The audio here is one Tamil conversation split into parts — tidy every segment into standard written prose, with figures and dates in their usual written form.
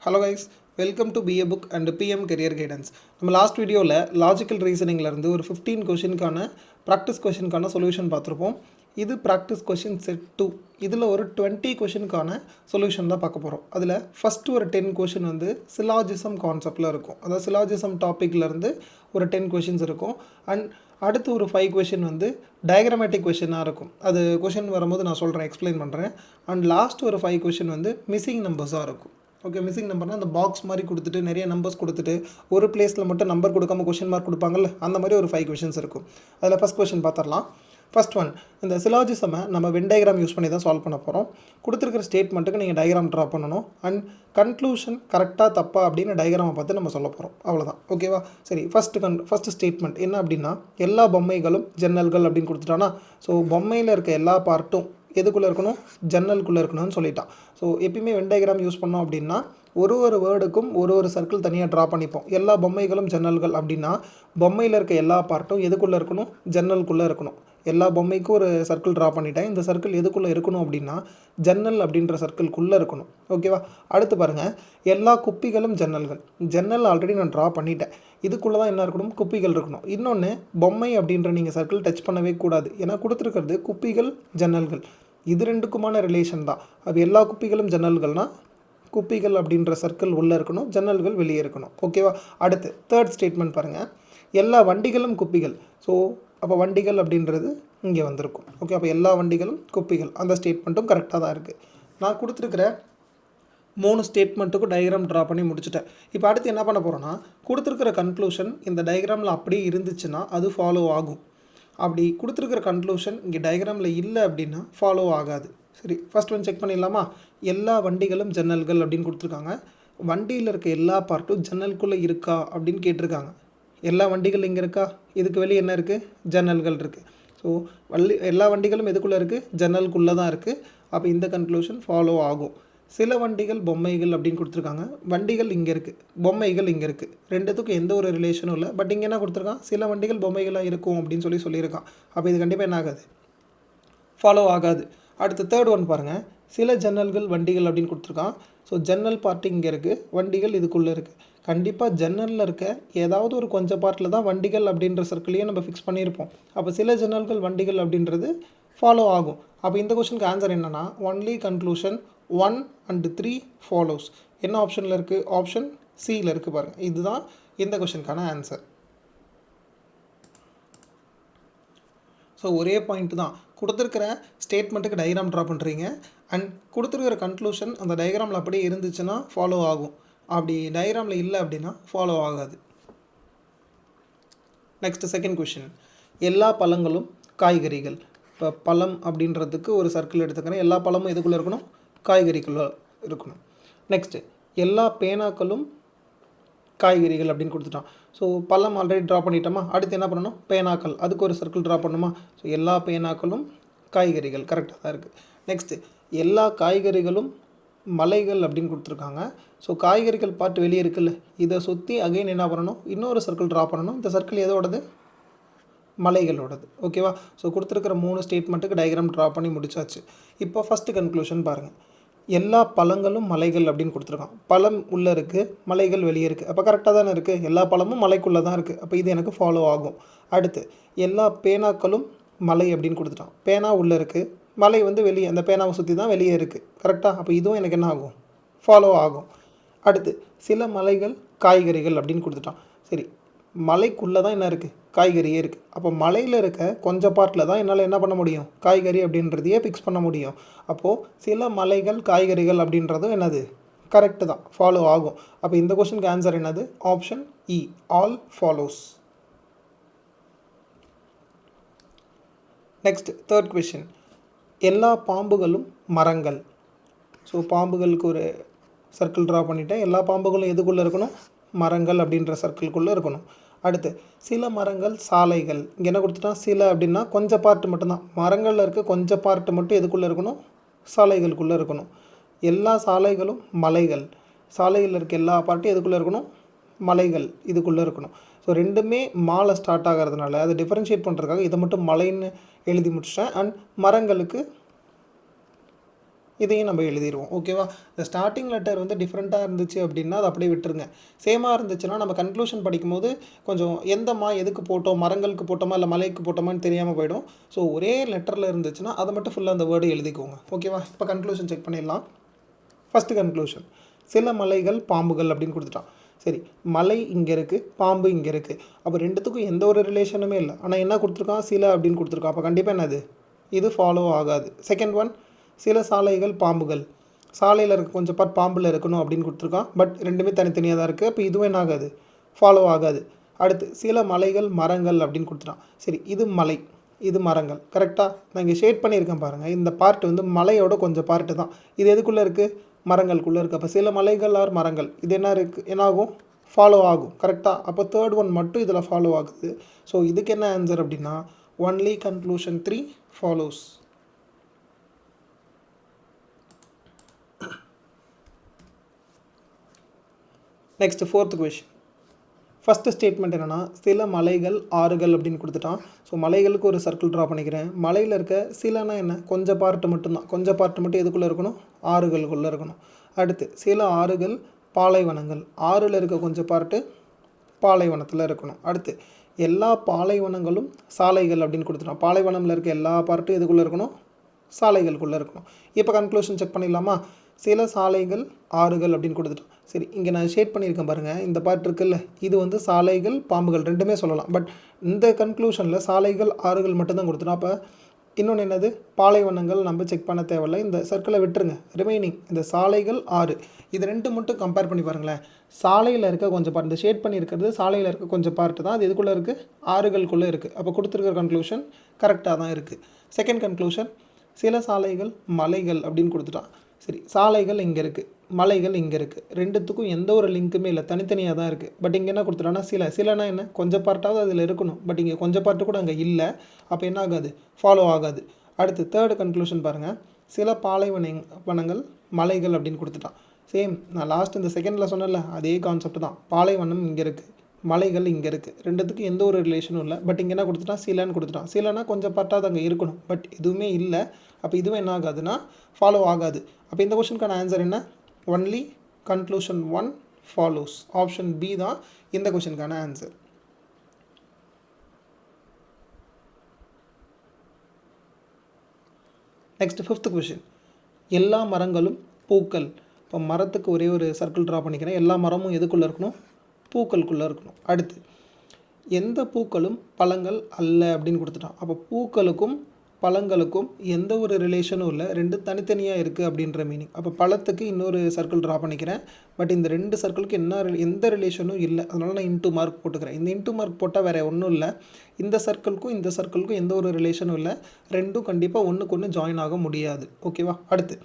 Hello guys, welcome to BA Book and PM Career Guidance. நம்ம லாஸ்ட் வீடியோவில் லாஜிக்கல் ரீசனிங்லேருந்து ஒரு 15 கொஷினுக்கான ப்ராக்டிஸ் கொஷினுக்கான சொல்யூஷன் பார்த்துருப்போம். இது ப்ராக்டிஸ் கொஷின் செட் 2. இதில் ஒரு 20 கொஷினுக்கான சொல்யூஷன் தான் பார்க்க போகிறோம். அதில் ஃபஸ்ட்டு ஒரு 10 கொஷின் வந்து சிலாஜிசம் கான்செப்டில் இருக்கும். அதாவது சிலாஜிசம் டாப்பிக்லேருந்து ஒரு 10 கொஷின்ஸ் இருக்கும். அண்ட் அடுத்து ஒரு 5 கொஷின் வந்து டயக்ராமேட்டிக் கொஷினாக இருக்கும். அது கொஷின் வரும்போது நான் சொல்கிறேன், எக்ஸ்பிளைன் பண்ணுறேன். அண்ட் லாஸ்ட் ஒரு 5 கொஷின் வந்து மிஸ்ஸிங் நம்பர்ஸாக இருக்கும். ஓகே, மிஸ்ஸிங் நம்பர்னால் அந்த பாக்ஸ் மாதிரி கொடுத்துட்டு நிறைய நம்பர்ஸ் கொடுத்துட்டு ஒரு பிளேஸில் மட்டும் நம்பர் கொடுக்காம கொஷின் மார்க் கொடுப்பாங்கல்ல, அந்த மாதிரி ஒரு 5 கொஷின்ஸ் இருக்கும். அதில் ஃபஸ்ட் கொஷின் பார்த்துடலாம். ஃபஸ்ட் ஒன், இந்த சிலாஜிசமை நம்ம வென் டயக்ராம் யூஸ் பண்ணி தான் சால்வ் பண்ண போகிறோம். கொடுத்துருக்கிற ஸ்டேட்மெண்ட்டுக்கு நீங்கள் டயக்ராம் ட்ரா பண்ணணும். அண்ட் கன்க்ளூஷன் கரெக்டாக தப்பா அப்படின்னு டயக்ராமை பார்த்து நம்ம சொல்ல போகிறோம். அவ்வளோதான். ஓகேவா? சரி, ஃபஸ்ட்டு ஸ்டேட்மெண்ட் என்ன அப்படின்னா, எல்லா பொம்மைகளும் ஜன்னல்கள் அப்படின்னு கொடுத்துட்டானா, ஸோ பொம்மையில் இருக்க எல்லா பார்ட்டும் எதுக்குள்ளே இருக்கணும்? ஜன்னலுக்குள்ளே இருக்கணும்னு சொல்லிட்டான். ஸோ எப்பயுமே வென் டயக்ராம் யூஸ் பண்ணோம் அப்படின்னா ஒரு வேர்டுக்கும் ஒரு சர்க்கிள் தனியாக ட்ரா பண்ணிப்போம். எல்லா பொம்மைகளும் ஜன்னல்கள் அப்படின்னா பொம்மையில் இருக்க எல்லா பார்ட்டும் எதுக்குள்ளே இருக்கணும்? ஜன்னலுக்குள்ளே இருக்கணும். எல்லா பொம்மைக்கும் ஒரு சர்க்கிள் ட்ரா பண்ணிட்டேன். இந்த சர்க்கிள் எதுக்குள்ளே இருக்கணும் அப்படின்னா ஜன்னல் அப்படின்ற சர்க்கிள்குள்ளே இருக்கணும். ஓகேவா? அடுத்து பாருங்கள், எல்லா குப்பிகளும் ஜன்னல்கள். ஜன்னல் ஆல்ரெடி நான் ட்ரா பண்ணிட்டேன். இதுக்குள்ளே தான் என்ன இருக்கணும்? குப்பிகள் இருக்கணும். இன்னொன்று, பொம்மை அப்படின்ற நீங்கள் சர்க்கிள் டச் பண்ணவே கூடாது. ஏன்னா கொடுத்துருக்கிறது குப்பிகள் ஜன்னல்கள், இது ரெண்டுக்குமான ரிலேஷன் தான். அது எல்லா குப்பிகளும் ஜன்னல்கள்னால் குப்பிகள் அப்படின்ற சர்க்கிள் உள்ளே இருக்கணும், ஜன்னல்கள் வெளியே இருக்கணும். ஓகேவா? அடுத்து தேர்ட் ஸ்டேட்மெண்ட் பாருங்கள், எல்லா வண்டிகளும் குப்பிகள். ஸோ அப்போ வண்டிகள் அப்படின்றது இங்கே வந்திருக்கும். ஓகே, அப்போ எல்லா வண்டிகளும் குப்பிகள், அந்த ஸ்டேட்மெண்ட்டும் கரெக்டாக தான் இருக்குது. நான் கொடுத்துருக்கிற 3 ஸ்டேட்மெண்ட்டுக்கும் டயக்ராம் ட்ரா பண்ணி முடிச்சுட்டேன். இப்போ அடுத்து என்ன பண்ண போகிறோன்னா, கொடுத்துருக்கிற கன்க்ளூஷன் இந்த டயக்ராமில் அப்படியே இருந்துச்சுன்னா அது ஃபாலோ ஆகும். அப்படி கொடுத்துருக்கிற கன்க்ளூஷன் இங்கே டயக்ராமில் இல்லை அப்படின்னா ஃபாலோ ஆகாது. சரி, ஃபஸ்ட் ஒன் செக் பண்ணிடலாமா? எல்லா வண்டிகளும் ஜன்னல்கள் அப்படின்னு கொடுத்துருக்காங்க. வண்டியில் இருக்க எல்லா பார்ட்டும் ஜன்னலுக்குள்ளே இருக்கா அப்படின்னு கேட்டிருக்காங்க. எல்லா வண்டிகள் இங்கே இருக்கா? இதுக்கு வெளியே என்ன இருக்குது? ஜன்னல்கள் இருக்குது. ஸோ எல்லா வண்டிகளும் எதுக்குள்ளே இருக்குது? ஜன்னலுக்குள்ளே தான் இருக்குது. அப்போ இந்த கன்க்ளூஷன் ஃபாலோ ஆகும். சில வண்டிகள் பொம்மைகள் அப்படின்னு கொடுத்துருக்காங்க. வண்டிகள் இங்கே இருக்குது, பொம்மைகள் இங்கே இருக்குது. ரெண்டுத்துக்கும் எந்த ஒரு ரிலேஷனும் இல்லை. பட் இங்கே என்ன கொடுத்துருக்கான்? சில வண்டிகள் பொம்மைகளாக இருக்கும் அப்படின்னு சொல்லியிருக்கான். அப்போ இது கண்டிப்பாக என்ன ஆகாது? ஃபாலோ ஆகாது. அடுத்து தேர்ட் ஒன் பாருங்கள், சில ஜன்னல்கள் வண்டிகள் அப்படின்னு கொடுத்துருக்கான். ஸோ ஜன்னல் பார்ட்டு இங்கே இருக்குது, வண்டிகள் இதுக்குள்ளே இருக்குது. கண்டிப்பாக ஜன்னலில் இருக்க ஏதாவது ஒரு கொஞ்சம் பார்ட்டில் தான் வண்டிகள் அப்படின்ற சர்க்கிளையே நம்ம ஃபிக்ஸ் பண்ணியிருப்போம். அப்போ சில ஜன்னல்கள் வண்டிகள் அப்படின்றது ஃபாலோ ஆகும். அப்போ இந்த கொஷனுக்கு ஆன்சர் என்னென்னா, ஒன்லி கன்க்ளூஷன் 1 and 3 ஃபாலோஸ். என்ன ஆப்ஷனில் இருக்குது? ஆப்ஷன் சியில் இருக்குது பாருங்கள். இதுதான் இந்த கொஷனுக்கான ஆன்சர். ஸோ ஒரே பாயிண்ட் தான், கொடுத்துருக்கிற ஸ்டேட்மெண்ட்டுக்கு டயக்ராம் ட்ரா பண்ணுறீங்க. அண்ட் கொடுத்துருக்கிற கன்க்ளூஷன் அந்த டயக்ராமில் அப்படியே இருந்துச்சுன்னா ஃபாலோ ஆகும். அப்படி டயக்ராமில் இல்லை அப்படின்னா ஃபாலோ ஆகாது. நெக்ஸ்ட் செகண்ட் கொஷின், எல்லா பழங்களும் காய்கறிகள். இப்போ பழம் அப்படின்றதுக்கு ஒரு சர்க்கிள் எடுத்துக்கிறேன். எல்லா பழமும் எதுக்குள்ளே இருக்கணும்? காய்கறிக்குள்ளே இருக்கணும். நெக்ஸ்ட்டு, எல்லா பேனாக்களும் காய்கறிகள் அப்படின்னு கொடுத்துட்டான். ஸோ பழம் ஆல்ரெடி ட்ரா பண்ணிட்டோமா? அடுத்து என்ன பண்ணணும்? பேனாக்கள், அதுக்கு ஒரு சர்க்கிள் ட்ரா பண்ணணுமா? ஸோ எல்லா பேனாக்களும் காய்கறிகள் கரெக்டாக தான் இருக்குது. நெக்ஸ்ட்டு, எல்லா காய்கறிகளும் மலைகள் அப்படின்னு கொடுத்துருக்காங்க. ஸோ காய்கறிகள் பார்ட் வெளியே இருக்குல்ல, இதை சுற்றி அகைன் என்ன பண்ணணும்? இன்னொரு சர்க்கிள் ட்ரா பண்ணணும். இந்த சர்க்கிள் எதோடது? மலைகளோடது. ஓகேவா? ஸோ கொடுத்துருக்கிற 3 ஸ்டேட்மெண்ட்டுக்கு டயக்ராம் ட்ரா பண்ணி முடிச்சாச்சு. இப்போ ஃபஸ்ட்டு கன்க்ளூஷன் பாருங்கள், எல்லா பழங்களும் மலைகள் அப்படின்னு கொடுத்துருக்கான். பழம் உள்ளே இருக்குது, மலைகள் வெளியே இருக்குது. அப்போ கரெக்டாக தானே இருக்குது? எல்லா பழமும் மலைக்குள்ளே தான் இருக்குது. அப்போ இது எனக்கு ஃபாலோ ஆகும். அடுத்து, எல்லா பேனாக்களும் மலை அப்படின்னு கொடுத்துட்டான். பேனா உள்ளே இருக்குது, மலை வந்து வெளியே, அந்த பேனாவை சுற்றி தான் வெளியே இருக்குது. கரெக்டாக? அப்போ இதுவும் எனக்கு என்ன ஆகும்? ஃபாலோ ஆகும். அடுத்து, சில மலைகள் காய்கறிகள் அப்படின்னு கொடுத்துட்டான். சரி, மலைக்குள்ளே தான் என்ன இருக்குது? காய்கறியே இருக்குது. அப்போ மலையில் இருக்க கொஞ்சம் பார்ட்டில் தான் என்னால் என்ன பண்ண முடியும்? காய்கறி அப்படின்றதையே ஃபிக்ஸ் பண்ண முடியும். அப்போது சில மலைகள் காய்கறிகள் அப்படின்றதும் என்னது? கரெக்டு தான், ஃபாலோ ஆகும். அப்போ இந்த கொஷனுக்கு ஆன்சர் என்னது? Option E, all follows. Next third question, எல்லா பாம்புகளும் மரங்கள். ஸோ பாம்புகளுக்கு ஒரு சர்க்கிள் ட்ரா பண்ணிவிட்டேன். எல்லா பாம்புகளும் எதுக்குள்ளே இருக்கணும்? மரங்கள் அப்படின்ற சர்க்கிள்குள்ளே இருக்கணும். அடுத்து, சில மரங்கள் சாலைகள். இங்கே என்ன கொடுத்துட்டான்? சில அப்படின்னா கொஞ்சம் பார்ட்டு மட்டும்தான். மரங்களில் இருக்க கொஞ்சம் பார்ட்டு மட்டும் எதுக்குள்ளே இருக்கணும்? சாலைகளுக்குள்ளே இருக்கணும். எல்லா சாலைகளும் மலைகள். சாலைகளில் இருக்க எல்லா பார்ட்டும் எதுக்குள்ளே இருக்கணும்? மலைகள் இதுக்குள்ளே இருக்கணும். ஸோ ரெண்டுமே மாலை ஸ்டார்ட் ஆகிறதுனால அதை டிஃபரன்ஷியேட் பண்ணுறதுக்காக இதை மட்டும் மலைன்னு எழுதி முடிச்சிட்டேன். அண்ட் மரங்களுக்கு இதையும் நம்ம எழுதிடுவோம். ஓகேவா? இந்த ஸ்டார்டிங் லெட்டர் வந்து டிஃப்ரெண்ட்டாக இருந்துச்சு அப்படின்னா அதை அப்படியே விட்டுருங்க. சேமாக இருந்துச்சுன்னா நம்ம கன்க்ளூஷன் படிக்கும்போது கொஞ்சம் எந்தம்மா எதுக்கு போட்டோம், மரங்களுக்கு போட்டோமா இல்லை மலைக்கு போட்டோமான்னு தெரியாமல் போயிடும். ஸோ ஒரே லெட்டரில் இருந்துச்சுன்னா அதை மட்டும் ஃபுல்லாக அந்த வேர்டு எழுதிக்கோங்க. ஓகேவா? இப்போ கன்க்ளூஷன் செக் பண்ணிடலாம். ஃபஸ்ட்டு கன்க்ளூஷன், சில மலைகள் பாம்புகள் அப்படின்னு கொடுத்துட்டான். சரி, மலை இங்கே இருக்குது, பாம்பு இங்கே இருக்குது. அப்போ ரெண்டுத்துக்கும் எந்த ஒரு ரிலேஷனுமே இல்லை. ஆனால் என்ன கொடுத்துருக்கான், சில அப்படின்னு கொடுத்துருக்கான். அப்போ கண்டிப்பாக என்னது, இது ஃபாலோ ஆகாது. செகண்ட் ஒன், சில சாலைகள் பாம்புகள், சாலையில் இருக்க கொஞ்சம் பார்ட் பாம்பில் இருக்கணும் அப்படின்னு கொடுத்துருக்கான். பட் ரெண்டுமே தனித்தனியாக தான் இருக்குது. அப்போ இதுவும் என்ன ஆகாது, ஃபாலோ ஆகாது. அடுத்து சில மலைகள் மரங்கள் அப்படின்னு கொடுத்துட்டான். சரி, இது மலை, இது மரங்கள். கரெக்டாக நான் இங்கே ஷேட் பண்ணியிருக்கேன் பாருங்கள். இந்த பார்ட் வந்து மலையோட கொஞ்சம் பார்ட்டு தான். இது எதுக்குள்ளே இருக்குது, மரங்களுக்குள்ளே இருக்குது. அப்போ சில மலைகள் ஆர் மரங்கள், இது என்ன இருக்குது, என்னாகும், ஃபாலோ ஆகும். கரெக்டாக? அப்போ தேர்ட் ஒன் மட்டும் இதில் ஃபாலோ ஆகுது. ஸோ இதுக்கு என்ன ஆன்சர் அப்படின்னா only conclusion 3 follows. Next fourth question. First statement என்னென்னா, சில மலைகள் ஆறுகள் அப்படின்னு கொடுத்துட்டான். ஸோ மலைகளுக்கு ஒரு சர்க்கிள் ட்ரா பண்ணிக்கிறேன். மலையில் இருக்க சிலனா என்ன, கொஞ்சம் பார்ட்டு மட்டும்தான். கொஞ்சம் பார்ட்டு மட்டும் எதுக்குள்ளே இருக்கணும், ஆறுகளுக்குள்ளே இருக்கணும். அடுத்து சில ஆறுகள் பாலைவனங்கள், ஆறில் இருக்க கொஞ்சம் பார்ட்டு பாலைவனத்தில் இருக்கணும். அடுத்து எல்லா பாலைவனங்களும் சாலைகள் அப்படின்னு கொடுத்துட்டான். பாலைவனமில் இருக்க எல்லா பார்ட்டும் எதுக்குள்ளே இருக்கணும், சாலைகளுக்குள்ளே இருக்கணும். இப்போ கன்க்ளூஷன் செக் பண்ணிடலாமா. சில சாலைகள் ஆறுகள் அப்படின்னு கொடுத்துட்டோம். சரி, இங்கே நான் ஷேட் பண்ணியிருக்கேன் பாருங்கள். இந்த பார்ட் இருக்குல்ல, இது வந்து சாலைகள் பாம்புகள் ரெண்டுமே சொல்லலாம். பட் இந்த கன்க்ளூஷனில் சாலைகள் ஆறுகள் மட்டும்தான் கொடுத்துட்டோம். அப்போ இன்னொன்று என்னது, பாலைவனங்கள் நம்ம செக் பண்ண தேவையில்லை. இந்த சர்க்கிளை விட்டுருங்க. ரிமைனிங் இந்த சாலைகள் ஆறு, இது ரெண்டு மட்டும் கம்பேர் பண்ணி பாருங்களேன். சாலையில் இருக்க கொஞ்சம் பார்ட், இந்த ஷேட் பண்ணியிருக்கிறது சாலையில் இருக்க கொஞ்சம் பார்ட்டு தான். அது எதுக்குள்ளே இருக்குது, ஆறுகளுக்குள்ளே இருக்குது. அப்போ கொடுத்துருக்கிற கன்க்ளூஷன் கரெக்டாக தான் இருக்குது. செகண்ட் கன்க்ளூஷன், சில சாலைகள் மலைகள் அப்படின்னு கொடுத்துட்டான். சரி, சாலைகள் இங்கே இருக்குது, மலைகள் இங்கே இருக்குது. ரெண்டுத்துக்கும் எந்த ஒரு லிங்க்குமே இல்லை, தனித்தனியாக தான் இருக்குது. பட் இங்கே என்ன கொடுத்துட்டான்னா சிலனா என்ன, கொஞ்சம் பார்ட்டாவது அதில் இருக்கணும். பட் இங்கே கொஞ்சம் பார்ட்டு கூட அங்கே இல்லை. அப்போ என்ன ஆகாது, ஃபாலோ ஆகாது. அடுத்து தேர்டு கன்க்ளூஷன் பாருங்கள். சில பாலைவனங்கள் மலைகள் அப்படின்னு கொடுத்துட்டான். சேம் நான் லாஸ்ட் இந்த செகண்டில் சொன்னல அதே கான்செப்ட் தான். பாலைவனம் இங்கே இருக்குது, மலைகள் இங்கே இருக்குது. ரெண்டுத்துக்கும் எந்த ஒரு ரிலேஷனும் இல்லை. பட் இங்கே என்ன கொடுத்துட்டான், சிலன்னு கொடுத்துட்டான். சிலனா கொஞ்சம் பார்ட்டாவது அங்கே இருக்கணும். பட் எதுவுமே இல்லை. அப்போ இதுவும் என்ன ஆகாதுன்னா ஃபாலோ ஆகாது. அப்போ இந்த கொஷனுக்கான ஆன்சர் என்ன, only conclusion 1 follows. Option B தான் இந்த கொஷனுக்கான ஆன்சர். நெக்ஸ்ட் ஃபிஃப்த் கொஷின், எல்லா மரங்களும் பூக்கள். இப்போ மரத்துக்கு ஒரே ஒரு சர்க்கிள் ட்ரா பண்ணிக்கிறேன். எல்லா மரமும் எதுக்குள்ளே இருக்கணும், பூக்களுக்குள்ளே இருக்கணும். அடுத்து எந்த பூக்களும் பழங்கள் அல்ல அப்படின்னு கொடுத்துட்டான். அப்போ பூக்களுக்கும் பழங்களுக்கும் எந்த ஒரு ரிலேஷனும் இல்லை, ரெண்டு தனித்தனியாக இருக்குது அப்படின்ற மீனிங். அப்போ பழத்துக்கு இன்னொரு சர்க்கிள் ட்ரா பண்ணிக்கிறேன். பட் இந்த ரெண்டு சர்க்கிளுக்கு எந்த ரிலேஷனும் இல்லை. அதனால் நான் இன்டூ மார்க் போட்டுக்கிறேன். இந்த இன்டூ மார்க் போட்டால் வேறு ஒன்றும் இல்லை. இந்த சர்க்கிளுக்கும் எந்த ஒரு ரிலேஷனும் இல்லை. ரெண்டும் கண்டிப்பாக ஒன்றுக்கு ஒன்று ஜாயின் ஆக முடியாது. ஓகேவா? அடுத்து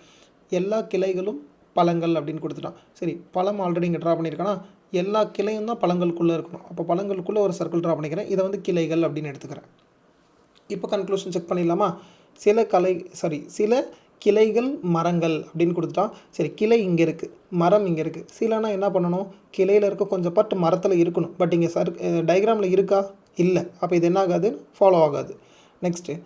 எல்லா கிளைகளும் பழங்கள் அப்படின்னு கொடுத்துட்டான். சரி, பழம் ஆல்ரெடி இங்கே ட்ரா பண்ணியிருக்கானா, எல்லா கிளையும் தான் பழங்களுக்குள்ளே இருக்கணும். அப்போ பழங்களுக்குள்ளே ஒரு சர்க்கிள் ட்ரா பண்ணிக்கிறேன். இதை வந்து கிளைகள் அப்படின்னு எடுத்துக்கிறேன். இப்போ கன்க்ளூஷன் செக் பண்ணிடலாமா. சில கிளைகள் மரங்கள் அப்படின்னு கொடுத்துட்டான். சரி, கிளை இங்கே இருக்குது, மரம் இங்கே இருக்குது. சிலனா என்ன பண்ணணும், கிளையில் இருக்க கொஞ்சம் பார்ட் மரத்தில் இருக்கணும். பட் இங்கே டயக்ராமில் இருக்கா, இல்லை. அப்போ இது என்ன ஆகாது, ஃபாலோ ஆகாது. நெக்ஸ்ட்டு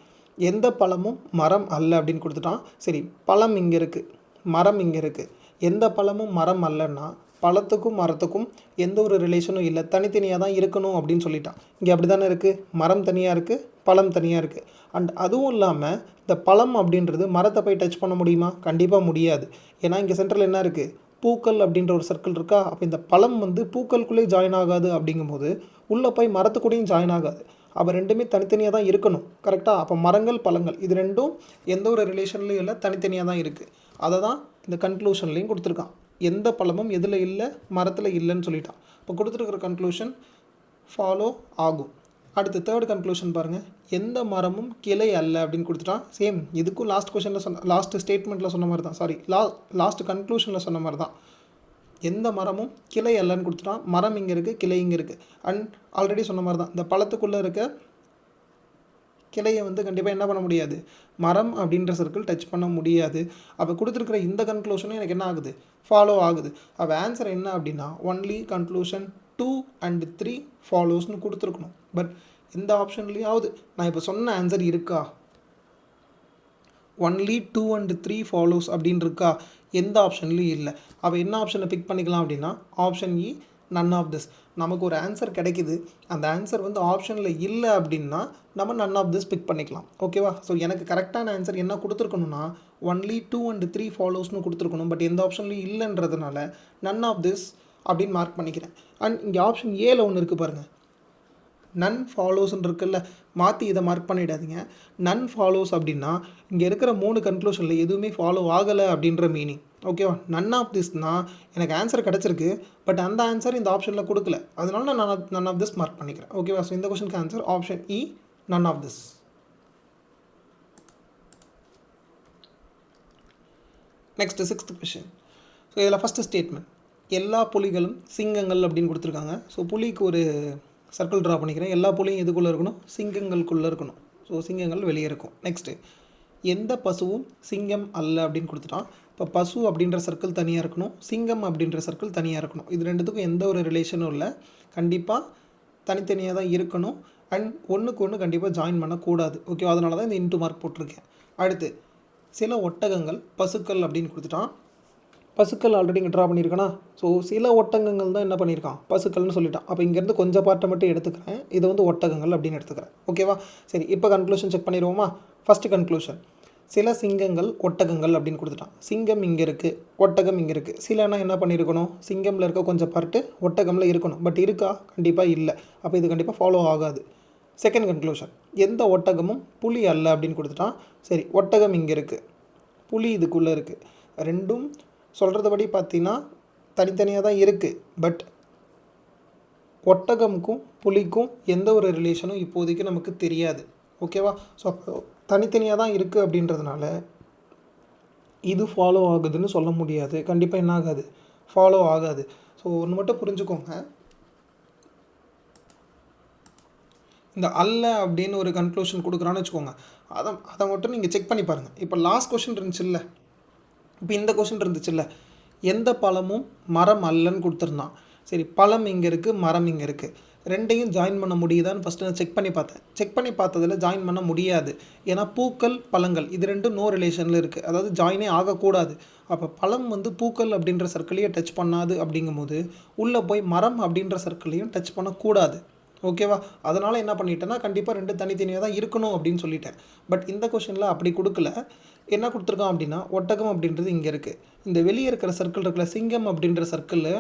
எந்த பழமும் மரம் அல்ல அப்படின்னு கொடுத்துட்டான். சரி, பழம் இங்கே இருக்குது, மரம் இங்கே இருக்குது. எந்த பழமும் மரம் அல்லன்னா பழத்துக்கும் மரத்துக்கும் எந்த ஒரு ரிலேஷனும் இல்லை, தனித்தனியாக தான் இருக்கணும் அப்படின்னு சொல்லிட்டான். இங்கே அப்படி தானே இருக்குது, மரம் தனியாக இருக்குது, பழம் தனியாக இருக்குது. அண்ட் அதுவும் இல்லாமல் இந்த பழம் அப்படின்றது மரத்தை போய் டச் பண்ண முடியுமா, கண்டிப்பாக முடியாது. ஏன்னா இங்கே சென்டரில் என்ன இருக்குது, பூக்கள் அப்படின்ற ஒரு சர்க்கிள் இருக்கா. அப்போ இந்த பழம் வந்து பூக்களுக்குள்ளேயே ஜாயின் ஆகாது. அப்படிங்கும்போது உள்ளே போய் மரத்துக்கூடையும் ஜாயின் ஆகாது. அப்போ ரெண்டுமே தனித்தனியாக தான் இருக்கணும். கரெக்டாக? அப்போ மரங்கள் பழங்கள் இது ரெண்டும் எந்த ஒரு ரிலேஷன்லையும் இல்லை, தனித்தனியாக தான் இருக்குது. அதை தான் இந்த கன்க்ளூஷன்லேயும் கொடுத்துருக்கான். எந்த பழமும் எதில் இல்லை, மரத்தில் இல்லைன்னு சொல்லிட்டான். இப்போ கொடுத்துருக்குற கன்க்ளூஷன் ஃபாலோ ஆகும். அடுத்து தேர்ட் கன்க்ளூஷன் பாருங்கள், எந்த மரமும் கிளை அல்ல அப்படின்னு கொடுத்துட்டான். சேம் இதுக்கும் லாஸ்ட் ஸ்டேட்மெண்ட்டில் சொன்ன மாதிரி தான், லாஸ்ட் கன்க்ளூஷனில் சொன்ன மாதிரி தான். எந்த மரமும் கிளை அல்லன்னு கொடுத்துட்டான். மரம் இங்கே இருக்குது, கிளை இங்கே இருக்குது. அண்ட் ஆல்ரெடி சொன்ன மாதிரி தான், இந்த பழத்துக்குள்ளே இருக்க கிளையை வந்து கண்டிப்பாக என்ன பண்ண முடியாது, மரம் அப்படின்ற சர்க்கிள் டச் பண்ண முடியாது. அப்போ கொடுத்துருக்குற இந்த கன்க்ளூஷனும் எனக்கு என்ன ஆகுது, ஃபாலோ ஆகுது. அப்போ ஆன்சர் என்ன அப்படின்னா ஒன்லி கன்க்ளூஷன் 2 and 3 ஃபாலோஸ்னு கொடுத்துருக்கணும். பட் இந்த ஆப்ஷன்லேயாவது நான் இப்போ சொன்ன ஆன்சர் இருக்கா, ஒன்லி 2 and 3 ஃபாலோஸ் அப்படின்னு இருக்கா, எந்த ஆப்ஷன்லையும் இல்லை. அவள் என்ன ஆப்ஷனை பிக் பண்ணிக்கலாம் அப்படின்னா option E, none of this. நமக்கு ஒரு ஆன்சர் கிடைக்குது, அந்த ஆன்சர் வந்து ஆப்ஷனில் இல்லை அப்படின்னா நம்ம நன் ஆஃப் திஸ் பிக் பண்ணிக்கலாம். ஓகேவா? ஸோ எனக்கு கரெக்டான ஆன்சர் என்ன கொடுத்துருக்கணும்னா ஒன்லி 2 and 3 ஃபாலோஸ்னு கொடுத்துருக்கணும். பட் எந்த ஆப்ஷன்லையும் இல்லைன்றதுனால நன் ஆஃப் திஸ் அப்படின்னு மார்க் பண்ணிக்கிறேன். அண்ட் இங்கே ஆப்ஷன் ஏல ஒன்று இருக்குது பாருங்கள், நன் ஃபாலோஸ்ன்னு இருக்குல்ல, மாற்றி இதை மார்க் பண்ணிடாதீங்க. நன் ஃபாலோஸ் அப்படின்னா இங்கே இருக்கிற 3 கன்க்ளூஷனில் எதுவுமே ஃபாலோ ஆகலை அப்படின்ற மீனிங். ஓகேவா? நன் ஆஃப் திஸ்னால் எனக்கு ஆன்சர் கிடச்சிருக்கு, பட் அந்த ஆன்சர் இந்த ஆப்ஷனில் கொடுக்கல, அதனால நான் நன் ஆஃப் திஸ் மார்க் பண்ணிக்கிறேன். ஓகேவா? ஸோ இந்த கொஷனுக்கு answer option E, none of this. Next 6th question. So இதில் ஃபஸ்ட்டு ஸ்டேட்மெண்ட், எல்லா புலிகளும் சிங்கங்கள் அப்படின்னு கொடுத்துருக்காங்க. ஸோ புலிக்கு ஒரு சர்க்கிள் ட்ரா பண்ணிக்கிறேன். எல்லா புலியும் எதுக்குள்ளே இருக்கணும், சிங்கங்களுக்குள்ளே இருக்கணும். ஸோ சிங்கங்கள் வெளியே இருக்கும். நெக்ஸ்ட்டு, எந்த பசுவும் சிங்கம் அல்ல அப்படின்னு கொடுத்துட்டான். இப்போ பசு அப்படின்ற சர்க்கிள் தனியாக இருக்கணும், சிங்கம் அப்படின்ற சர்க்கிள் தனியாக இருக்கணும். இது ரெண்டுத்துக்கும் எந்த ஒரு ரிலேஷனும் இல்லை, கண்டிப்பாக தனித்தனியாக தான் இருக்கணும். அண்ட் ஒன்றுக்கு ஒன்று கண்டிப்பாக ஜாயின் பண்ணக்கூடாது. ஓகே, அதனால தான் இந்த இன்ட்டு மார்க் போட்டிருக்கேன். அடுத்து, சில ஒட்டகங்கள் பசுக்கள் அப்படின்னு கொடுத்துட்டான். பசுக்கள் ஆல்ரெடி இங்கே ட்ரா பண்ணியிருக்கானா. ஸோ சில ஒட்டகங்கள் தான் என்ன பண்ணியிருக்கான், பசுக்கள்னு சொல்லிட்டான். அப்போ இங்கேருந்து கொஞ்சம் பார்ட்டை மட்டும் எடுத்துக்கிறேன், இதை வந்து ஒட்டகங்கள் அப்படின்னு எடுத்துக்கிறேன். ஓகேவா? சரி, இப்போ கன்க்ளூஷன் செக் பண்ணிடுவோமா. ஃபஸ்ட்டு கன்க்ளூஷன், சில சிங்கங்கள் ஒட்டகங்கள் அப்படின்னு கொடுத்துட்டான். சிங்கம் இங்கே இருக்குது, ஒட்டகம் இங்கே இருக்குது. சிலனா என்ன பண்ணியிருக்கணும், சிங்கமில் இருக்க கொஞ்சம் பார்ட்டு ஒட்டகமில் இருக்கணும். பட் இருக்கா, கண்டிப்பாக இல்லை. அப்போ இது கண்டிப்பாக ஃபாலோ ஆகாது. செகண்ட் கன்க்ளூஷன், எந்த ஒட்டகமும் புலி அல்ல அப்படின்னு கொடுத்துட்டான். சரி, ஒட்டகம் இங்கே இருக்குது, புலி இதுக்குள்ளே இருக்குது. ரெண்டும் சொல்கிறத பார்த்தீங்கன்னா தனித்தனியாக தான் இருக்குது. பட் ஒட்டகமுக்கும் புலிக்கும் எந்த ஒரு ரிலேஷனும் இப்போதைக்கு நமக்கு தெரியாது. ஓகேவா? ஸோ அப்போ தனித்தனியாக தான் இருக்குது அப்படின்றதுனால இது ஃபாலோ ஆகுதுன்னு சொல்ல முடியாது. கண்டிப்பாக என்ன ஆகாது, ஃபாலோ ஆகாது. ஸோ ஒன்று மட்டும் புரிஞ்சுக்கோங்க, இந்த அல்ல அப்படின்னு ஒரு கன்க்ளூஷன் கொடுக்குறான்னு வச்சுக்கோங்க, அதை மட்டும் நீங்கள் செக் பண்ணி பாருங்கள். இப்போ லாஸ்ட் கொஷின் இருந்துச்சுல்ல, இப்போ இந்த கொஷின் இருந்துச்சுல்ல, எந்த பழமும் மரம் அல்லன்னு கொடுத்துருந்தான். சரி, பழம் இங்கே இருக்குது, மரம் இங்கே இருக்குது, ரெண்டையும் ஜாயின் பண்ண முடியுதான்னு ஃபஸ்ட்டு நான் செக் பண்ணி பார்த்தேன். செக் பண்ணி பார்த்ததில் ஜாயின் பண்ண முடியாது. ஏன்னா பூக்கள் பழங்கள் இது ரெண்டும் நோ ரிலேஷனில் இருக்குது, அதாவது ஜாயினே ஆகக்கூடாது. அப்போ பழம் வந்து பூக்கள் அப்படின்ற சர்க்கிளையும் டச் பண்ணாது, அப்படிங்கும்போது உள்ளே போய் மரம் அப்படின்ற சர்க்கிளையும் டச் பண்ணக்கூடாது. ஓகேவா? அதனால் என்ன பண்ணிட்டேன்னா கண்டிப்பாக ரெண்டு தனித்தனியாக தான் இருக்கணும் அப்படின்னு சொல்லிட்டேன். பட் இந்த கொஷனில் அப்படி கொடுக்கல. என்ன கொடுத்துருக்கான் அப்படின்னா ஒட்டகம் அப்படின்றது இங்கே இருக்குது. இந்த வெளியே இருக்கிற சர்க்கிள் இருக்கிற சிங்கம் அப்படின்ற சர்க்கிளில்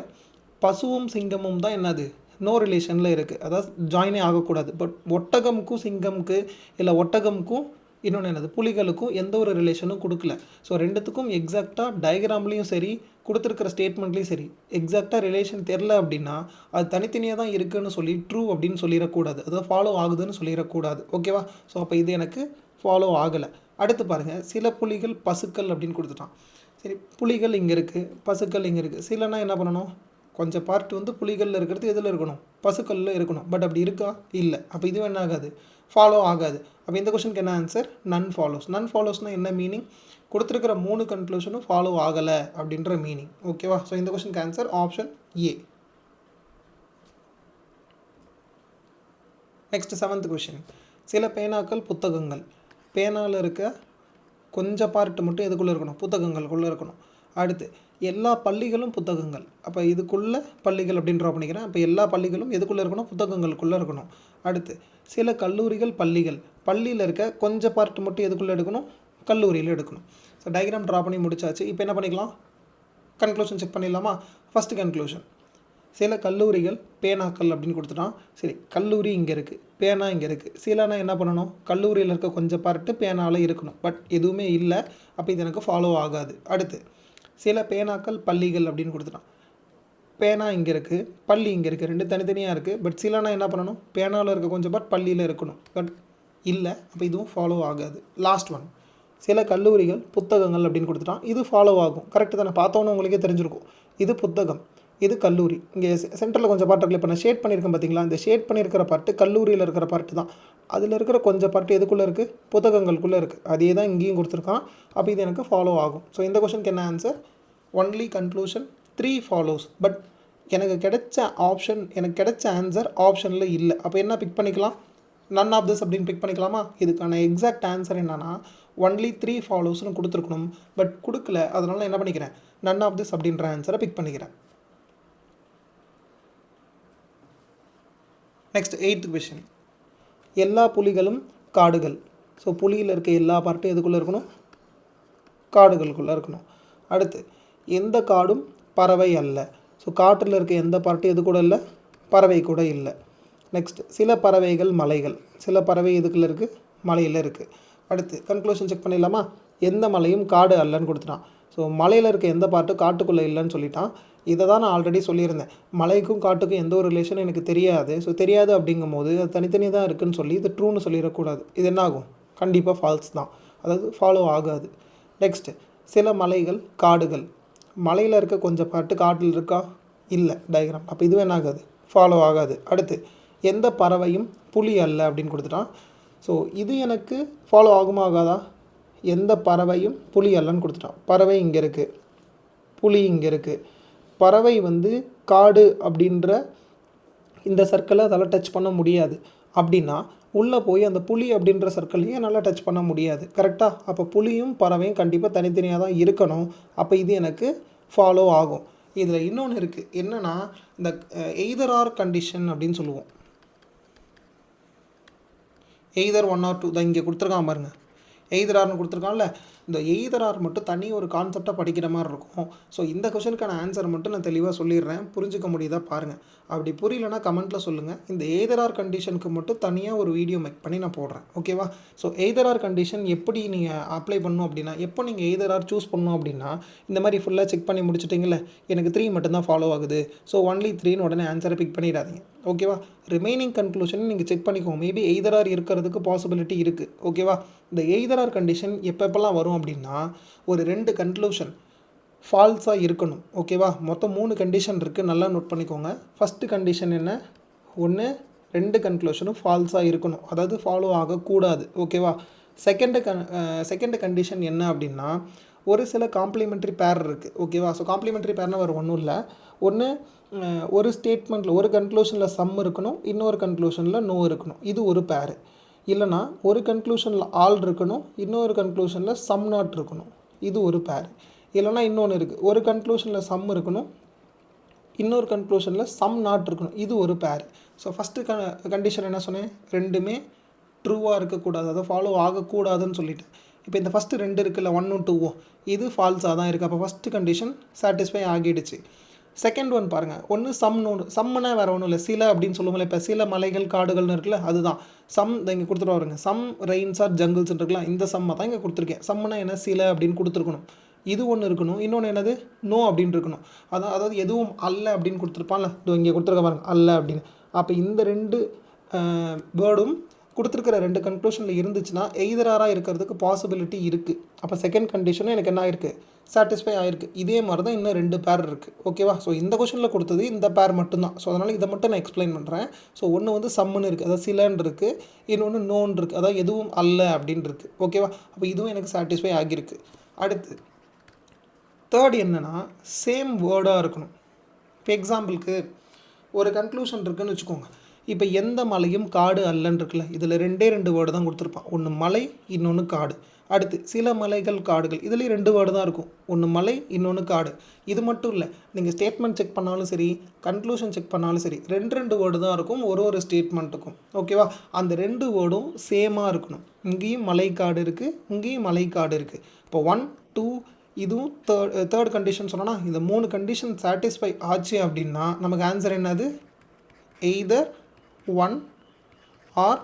பசுவும் சிங்கமும் தான் என்னது, நோ ரிலேஷனில் இருக்குது, அதாவது ஜாயினே ஆகக்கூடாது. பட் ஒட்டகமுக்கும் சிங்கமுக்கு இல்லை ஒட்டகமுக்கும் இன்னொன்று என்னது புலிகளுக்கும் எந்த ஒரு ரிலேஷனும் கொடுக்கல. ஸோ ரெண்டுத்துக்கும் எக்ஸாக்டாக டயக்ராம்லேயும் சரி கொடுத்துருக்கிற ஸ்டேட்மெண்ட்லேயும் சரி எக்ஸாக்டாக ரிலேஷன் தெரில அப்படின்னா அது தனித்தனியாக தான் இருக்குதுன்னு சொல்லி ட்ரூ அப்படின்னு சொல்லிடக்கூடாது, அதாவது ஃபாலோ ஆகுதுன்னு சொல்லிடக்கூடாது. ஓகேவா? ஸோ அப்போ இது எனக்கு ஃபாலோ ஆகலை. அடுத்து பாருங்கள், சில புலிகள் பசுக்கள் அப்படின்னு கொடுத்துட்டான். சரி, புலிகள் இங்கே இருக்குது, பசுக்கள் இங்கே இருக்குது. சிலனா என்ன பண்ணணும், கொஞ்சம் பார்ட் வந்து புலிகளில் இருக்கிறது எதில் இருக்கணும், பசுக்களில் இருக்கணும். பட் அப்படி இருக்கா, இல்லை. அப்போ இதுவும் என்ன ஆகாது, ஃபாலோ ஆகாது. அப்போ இந்த கொஷனுக்கு என்ன ஆன்சர், நன் ஃபாலோஸ். நன் ஃபாலோஸ்னால் என்ன மீனிங், கொடுத்துருக்கிற 3 கன்க்ளூஷனும் ஃபாலோ ஆகலை அப்படின்ற மீனிங். ஓகேவா? ஸோ இந்த கொஷனுக்கு answer option A. Next 7th question, சில பேனாக்கள் புத்தகங்கள். பேனாவில் இருக்க கொஞ்சம் பார்ட்டு மட்டும் எதுக்குள்ளே இருக்கணும், புத்தகங்களுக்குள்ளே இருக்கணும். அடுத்து, எல்லா பள்ளிகளும் புத்தகங்கள். அப்போ இதுக்குள்ளே பள்ளிகள் அப்படின்னு ட்ரா பண்ணிக்கிறேன். அப்போ எல்லா பள்ளிகளும் எதுக்குள்ளே இருக்கணும், புத்தகங்களுக்குள்ளே இருக்கணும். அடுத்து, சில கல்லூரிகள் பள்ளிகள். பள்ளியில் இருக்க கொஞ்சம் பார்ட்டு மட்டும் எதுக்குள்ளே எடுக்கணும், கல்லூரியில் எடுக்கணும். ஸோ டயக்ராம் ட்ரா பண்ணி முடிச்சாச்சு. இப்போ என்ன பண்ணிக்கலாம், கன்க்ளூஷன் செக் பண்ணிடலாமா. ஃபஸ்ட்டு கன்க்ளூஷன், சில கல்லூரிகள் பேனாக்கள் அப்படின்னு கொடுத்துட்டான். சரி, கல்லூரி இங்கே இருக்குது, பேனா இங்கே இருக்குது. சிலனா என்ன பண்ணணும், கல்லூரியில் இருக்க கொஞ்சம் பார்ட்டு பேனாவில் இருக்கணும். பட் எதுவுமே இல்லை, அப்போ இது எனக்கு ஃபாலோ ஆகாது. அடுத்து, சில பேனாக்கள் பள்ளிகள் அப்படின்னு கொடுத்துட்டான். பேனா இங்கே இருக்குது, பள்ளி இங்கே இருக்குது, ரெண்டு தனித்தனியாக இருக்குது. பட் சிலனா என்ன பண்ணணும், பேனாவில் இருக்க கொஞ்சம் பார்ட் பள்ளியில் இருக்கணும். பட் இல்லை, அப்போ இதுவும் ஃபாலோ ஆகாது. லாஸ்ட் ஒன், சில கல்லூரிகள் புத்தகங்கள் அப்படின்னு கொடுத்துட்டான். இது ஃபாலோ ஆகும். கரெக்டு தானே, பார்த்தோன்னே உங்களுக்கே தெரிஞ்சிருக்கும். இது புத்தகம், இது கல்லூரி. இங்கே சென்டரில் கொஞ்சம் பார்ட் இருக்குல்ல, இப்போ நான் ஷேட் பண்ணியிருக்கேன் பார்த்தீங்களா, இந்த ஷேட் பண்ணியிருக்கிற பார்ட்டு கல்லூரியில் இருக்கிற பார்ட்டு தான். அதில் இருக்கிற கொஞ்சம் பார்ட்டு எதுக்குள்ளே இருக்குது, புத்தகங்களுக்குள்ளே இருக்குது. அதே தான் இங்கேயும் கொடுத்துருக்கான். அப்போ இது எனக்கு ஃபாலோ ஆகும். ஸோ இந்த கொஷனுக்கு என்ன answer, only conclusion 3 follows. But எனக்கு கிடைச்ச ஆன்சர் ஆப்ஷனில் இல்லை. அப்போ என்ன பிக் பண்ணிக்கலாம், நன் ஆஃப் திஸ் அப்படின்னு பிக் பண்ணிக்கலாமா. இதுக்கான எக்ஸாக்ட் ஆன்சர் என்னன்னா ஒன்லி 3 ஃபாலோஸ்னு கொடுத்துருக்கணும். பட் கொடுக்கல, அதனால் நான் என்ன பண்ணிக்கிறேன், நன் ஆஃப் திஸ் அப்படின்ற ஆன்சரை பிக் பண்ணிக்கிறேன். Next 8th question. எல்லா புலிகளும் காடுகள். ஸோ புலியில் இருக்க எல்லா பார்ட்டும் எதுக்குள்ளே இருக்கணும், காடுகளுக்குள்ளே இருக்கணும். அடுத்து எந்த காடும் பறவை அல்ல. ஸோ காட்டில் இருக்க எந்த பார்ட்டும் எது கூட இல்லை, பறவை கூட இல்லை. நெக்ஸ்ட் சில பறவைகள் மலைகள். சில பறவை எதுக்குள்ளே இருக்குது, மலையில் இருக்குது. அடுத்து கன்க்ளூஷன் செக் பண்ணிடலாமா. எந்த மலையும் காடு அல்லன்னு கொடுத்துட்டான். ஸோ மலையில் இருக்க எந்த பார்ட்டும் காட்டுக்குள்ளே இல்லைன்னு சொல்லிட்டான். இதை தான் நான் ஆல்ரெடி சொல்லியிருந்தேன். மலைக்கும் காட்டுக்கும் எந்த ஒரு ரிலேஷனும் எனக்கு தெரியாது. ஸோ தெரியாது அப்படிங்கும் போது அது தனித்தனியாக தான் இருக்குதுன்னு சொல்லி இது ட்ரூன்னு சொல்லிடக்கூடாது. இது என்ன ஆகும், கண்டிப்பாக ஃபால்ஸ் தான், அதாவது ஃபாலோ ஆகாது. நெக்ஸ்ட்டு சில மலைகள் காடுகள். மலையில் இருக்க கொஞ்சம் பார்ட்டு காட்டில் இருக்கா, இல்லை டயக்ராம். அப்போ இதுவே என்ன ஆகாது, ஃபாலோ ஆகாது. அடுத்து எந்த பறவையும் புலி அல்ல அப்படின்னு கொடுத்துட்டான். ஸோ இது எனக்கு ஃபாலோ ஆகுமா ஆகாதா, எந்த பறவையும் புலி அல்லன்னு கொடுத்துட்டான். பறவை இங்கே இருக்குது, புலி இங்கே இருக்குது. பறவை காடு அப்படின்ற இந்த சர்க்கிளை அதால் டச் பண்ண முடியாது. அப்படின்னா உள்ளே போய் அந்த புலி அப்படின்ற சர்க்கிளையும் என்னால் டச் பண்ண முடியாது. கரெக்டாக? அப்போ புலியும் பறவையும் கண்டிப்பாக தனித்தனியாக தான் இருக்கணும். அப்போ இது எனக்கு ஃபாலோ ஆகும். இதில் இன்னொன்று இருக்குது, என்னென்னா இந்த எய்தர் ஆர் கண்டிஷன் அப்படின்னு சொல்லுவோம். எய்தர் 1 or 2 தான் இங்கே கொடுத்துருக்கான் பாருங்க. எய்தர் ஆர்னு கொடுத்துருக்கான்ல, இந்த எய்தர் ஆர் மட்டும் தனி ஒரு கான்செப்டாக படிக்கிற மாதிரி இருக்கும். ஸோ இந்த கொஷனுக்கான ஆன்சர் மட்டும் நான் தெளிவாக சொல்லிடுறேன், புரிஞ்சிக்க முடியுதா பாருங்கள். அப்படி புரியலன்னா கமெண்ட்டில் சொல்லுங்கள். இந்த எய்தர் ஆர் கண்டிஷனுக்கு மட்டும் தனியாக ஒரு வீடியோ மேக் பண்ணி நான் போடுறேன், ஓகேவா? ஸோ எய்தர் ஆர் கண்டிஷன் எப்படி நீங்கள் அப்ளை பண்ணணும் அப்படின்னா, எப்போ நீங்கள் எய்தர் ஆர் சூஸ் பண்ணணும் அப்படின்னா, இந்த மாதிரி ஃபுல்லாக செக் பண்ணி முடிச்சிட்டிங்களே, எனக்கு 3 மட்டும்தான் ஃபாலோ ஆகுது, ஸோ ஒன்லி 3ன்னு உடனே ஆன்சரை பிக் பண்ணிடாதீங்க, ஓகேவா? ரிமைனிங் கன்க்ளூஷன் நீங்கள் செக் பண்ணிக்கோங்க. மேபி எய்தர் ஆர் இருக்கிறதுக்கு பாசிபிலிட்டி இருக்குது, ஓகேவா? இந்த எய்தர் ஆர் கண்டிஷன் எப்பப்பெல்லாம் வரும் அப்படின்னா, ஒரு 2 கன்க்ளூஷன் ஃபால்ஸாக இருக்கணும், ஓகேவா? மொத்தம் 3 கண்டிஷன் இருக்குது, நல்லா நோட் பண்ணிக்கோங்க. ஃபஸ்ட்டு கண்டிஷன் என்ன, 1 2 கன்க்ளூஷனும் ஃபால்ஸாக இருக்கணும், அதாவது ஃபாலோ ஆகக்கூடாது, ஓகேவா? செகண்ட் கண்டிஷன் என்ன அப்படின்னா, ஒரு சில காம்ப்ளிமெண்ட்ரி பேர் இருக்குது, ஓகேவா? ஸோ காம்ப்ளிமெண்ட்ரி பேர்னால் வேறு ஒன்றும் இல்லை. ஒரு ஸ்டேட்மெண்ட்டில் ஒரு கன்க்ளூஷனில் சம் இருக்கணும், இன்னொரு கன்க்ளூஷனில் நோ இருக்கணும், இது ஒரு பேர். இல்லைனா ஒரு கன்க்ளூஷனில் ஆல் இருக்கணும், இன்னொரு கன்க்ளூஷனில் சம் நாட் இருக்கணும், இது ஒரு பேர். இல்லைனா இன்னொன்று இருக்குது, ஒரு கன்க்ளூஷனில் சம் இருக்கணும், இன்னொரு கன்க்ளூஷனில் சம் நாட் இருக்கணும், இது ஒரு பேர். ஸோ ஃபஸ்ட்டு கண்டிஷன் என்ன சொன்னேன், ரெண்டுமே ட்ரூவாக இருக்கக்கூடாது, அதை ஃபாலோ ஆகக்கூடாதுன்னு சொல்லிட்டேன். இப்போ இந்த ஃபஸ்ட்டு 2 இருக்குல்ல, 1ம் 2ம், இது ஃபால்ஸாக தான் இருக்குது. அப்போ ஃபஸ்ட்டு கண்டிஷன் சாட்டிஸ்ஃபை ஆகிடுச்சு. செகண்ட் ஒன் பாருங்கள், ஒன்று சம்முன்னா வேறு ஒன்றும் இல்லை, சில அப்படின்னு சொல்லுவோம்ல. இப்போ சில மலைகள் காடுகள்னு இருக்குல்ல, அதுதான் சம். இங்கே கொடுத்துட்டு வருங்க, சம் ரெயின்ஸ் ஆர் ஜங்கிள்ஸ்ன்னு இருக்கலாம், இந்த சம்மை தான் இங்கே கொடுத்துருக்கேன். சம்முனா என்ன, சில அப்படின்னு கொடுத்துருக்கணும். இது ஒன்று இருக்கணும், இன்னொன்று என்னது, நோ அப்படின்னு இருக்கணும். அதாவது எதுவும் அல்ல அப்படின்னு கொடுத்துருப்பான்ல, இங்கே கொடுத்துருக்க பாருங்க, அல்ல அப்படின்னு. அப்போ இந்த 2 வேர்டும் கொடுத்துருக்கிற 2 கன்க்ளூஷனில் இருந்துச்சுன்னா எய்தராக இருக்கிறதுக்கு பாசிபிலிட்டி இருக்குது. அப்போ செகண்ட் கண்டிஷனும் எனக்கு என்ன ஆயிருக்கு, சாட்டிஸ்ஃபை ஆகிருக்கு. இதே மாதிரி தான் இன்னும் 2 பேர் இருக்குது, ஓகேவா? ஸோ இந்த கொஷனில் கொடுத்தது இந்த பேர் மட்டும்தான். ஸோ அதனால் இதை மட்டும் நான் எக்ஸ்பிளைன் பண்ணுறேன். ஸோ ஒன்று சம்முன்னு இருக்குது, அதாவது சிலன்னு இருக்குது, இன்னொன்று நோன் இருக்குது, அதாவது எதுவும் அல்ல அப்படின்னு இருக்குது, ஓகேவா? அப்போ இதுவும் எனக்கு சாட்டிஸ்ஃபை ஆகியிருக்கு. அடுத்து தேர்ட் என்னென்னா, சேம் வேர்டாக இருக்கணும். இப்போ எக்ஸாம்பிளுக்கு ஒரு கன்க்ளூஷன் இருக்குதுன்னு வச்சுக்கோங்க. இப்போ எந்த மலையும் காடு அல்லன்னு இருக்குல்ல, இதில் 2 வேர்டு தான் கொடுத்துருப்பான். ஒன்று மலை, இன்னொன்று காடு. அடுத்து சில மலைகள் காடுகள், இதுலேயும் 2 வேர்டு தான் இருக்கும், ஒன்று மலை, இன்னொன்று காடு. இது மட்டும் இல்லை, நீங்கள் ஸ்டேட்மெண்ட் செக் பண்ணாலும் சரி, கன்க்ளூஷன் செக் பண்ணாலும் சரி, 2 வேர்டு தான் இருக்கும் ஒரு ஸ்டேட்மெண்ட்டுக்கும், ஓகேவா? அந்த 2 வேர்டும் சேமாக இருக்கணும். இங்கேயும் மலை காடு இருக்குது, இங்கேயும் மலை காடு இருக்குது. இப்போ 1 2 இதுவும் தேர்ட் கண்டிஷன் சொன்னோன்னா, இந்த 3 கண்டிஷன் சாட்டிஸ்ஃபை ஆச்சு அப்படின்னா நமக்கு ஆன்சர் என்னது, எய்தர் 1 or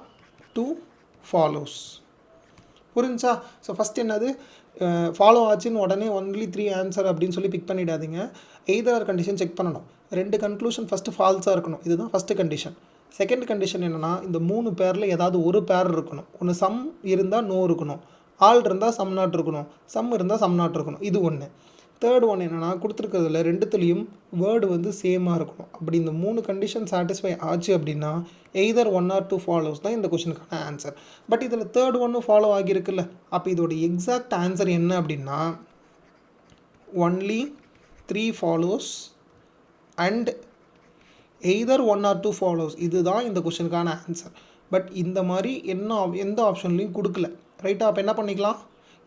2 follows. புரிஞ்சா? ஸோ ஃபஸ்ட் என்னது, ஃபாலோ ஆச்சுன்னு உடனே ஒன்லி 3 ஆன்சர் அப்படின்னு சொல்லி பிக் பண்ணிடாதீங்க. எய்தர் ஆர் கண்டிஷன் செக் பண்ணணும். 2 கன்க்ளூஷன் ஃபஸ்ட்டு ஃபால்ஸாக இருக்கணும், இதுதான் ஃபஸ்ட்டு கண்டிஷன். செகண்ட் கண்டிஷன் என்னென்னா, இந்த 3 பேரில் ஏதாவது ஒரு பேர் இருக்கணும். ஒன்று சம் இருந்தால் நோ இருக்கணும், ஆல் இருந்தால் சம் நாட் இருக்கணும், சம் இருந்தால் சம் நாட் இருக்கணும், இது ஒன்று. தேர்ட் ஒன் என்னென்னா, கொடுத்துருக்கிறதுல 2த்துலேயும் வேர்டு சேமாக இருக்கணும். அப்படி இந்த 3 கண்டிஷன் சாட்டிஸ்ஃபை ஆச்சு அப்படின்னா எய்தர் 1 or 2 ஃபாலோஸ் தான் இந்த கொஷனுக்கான ஆன்சர். பட் இதில் தேர்ட் ஒன்று ஃபாலோ ஆகியிருக்குல்ல, அப்போ இதோட எக்ஸாக்ட் ஆன்சர் என்ன அப்படின்னா only 3 follows and either 1 or 2 follows, இதுதான் இந்த கொஷனுக்கான ஆன்சர். பட் இந்த மாதிரி எந்த ஆப்ஷன்லையும் கொடுக்கல, ரைட்டாக? அப்போ என்ன பண்ணிக்கலாம்,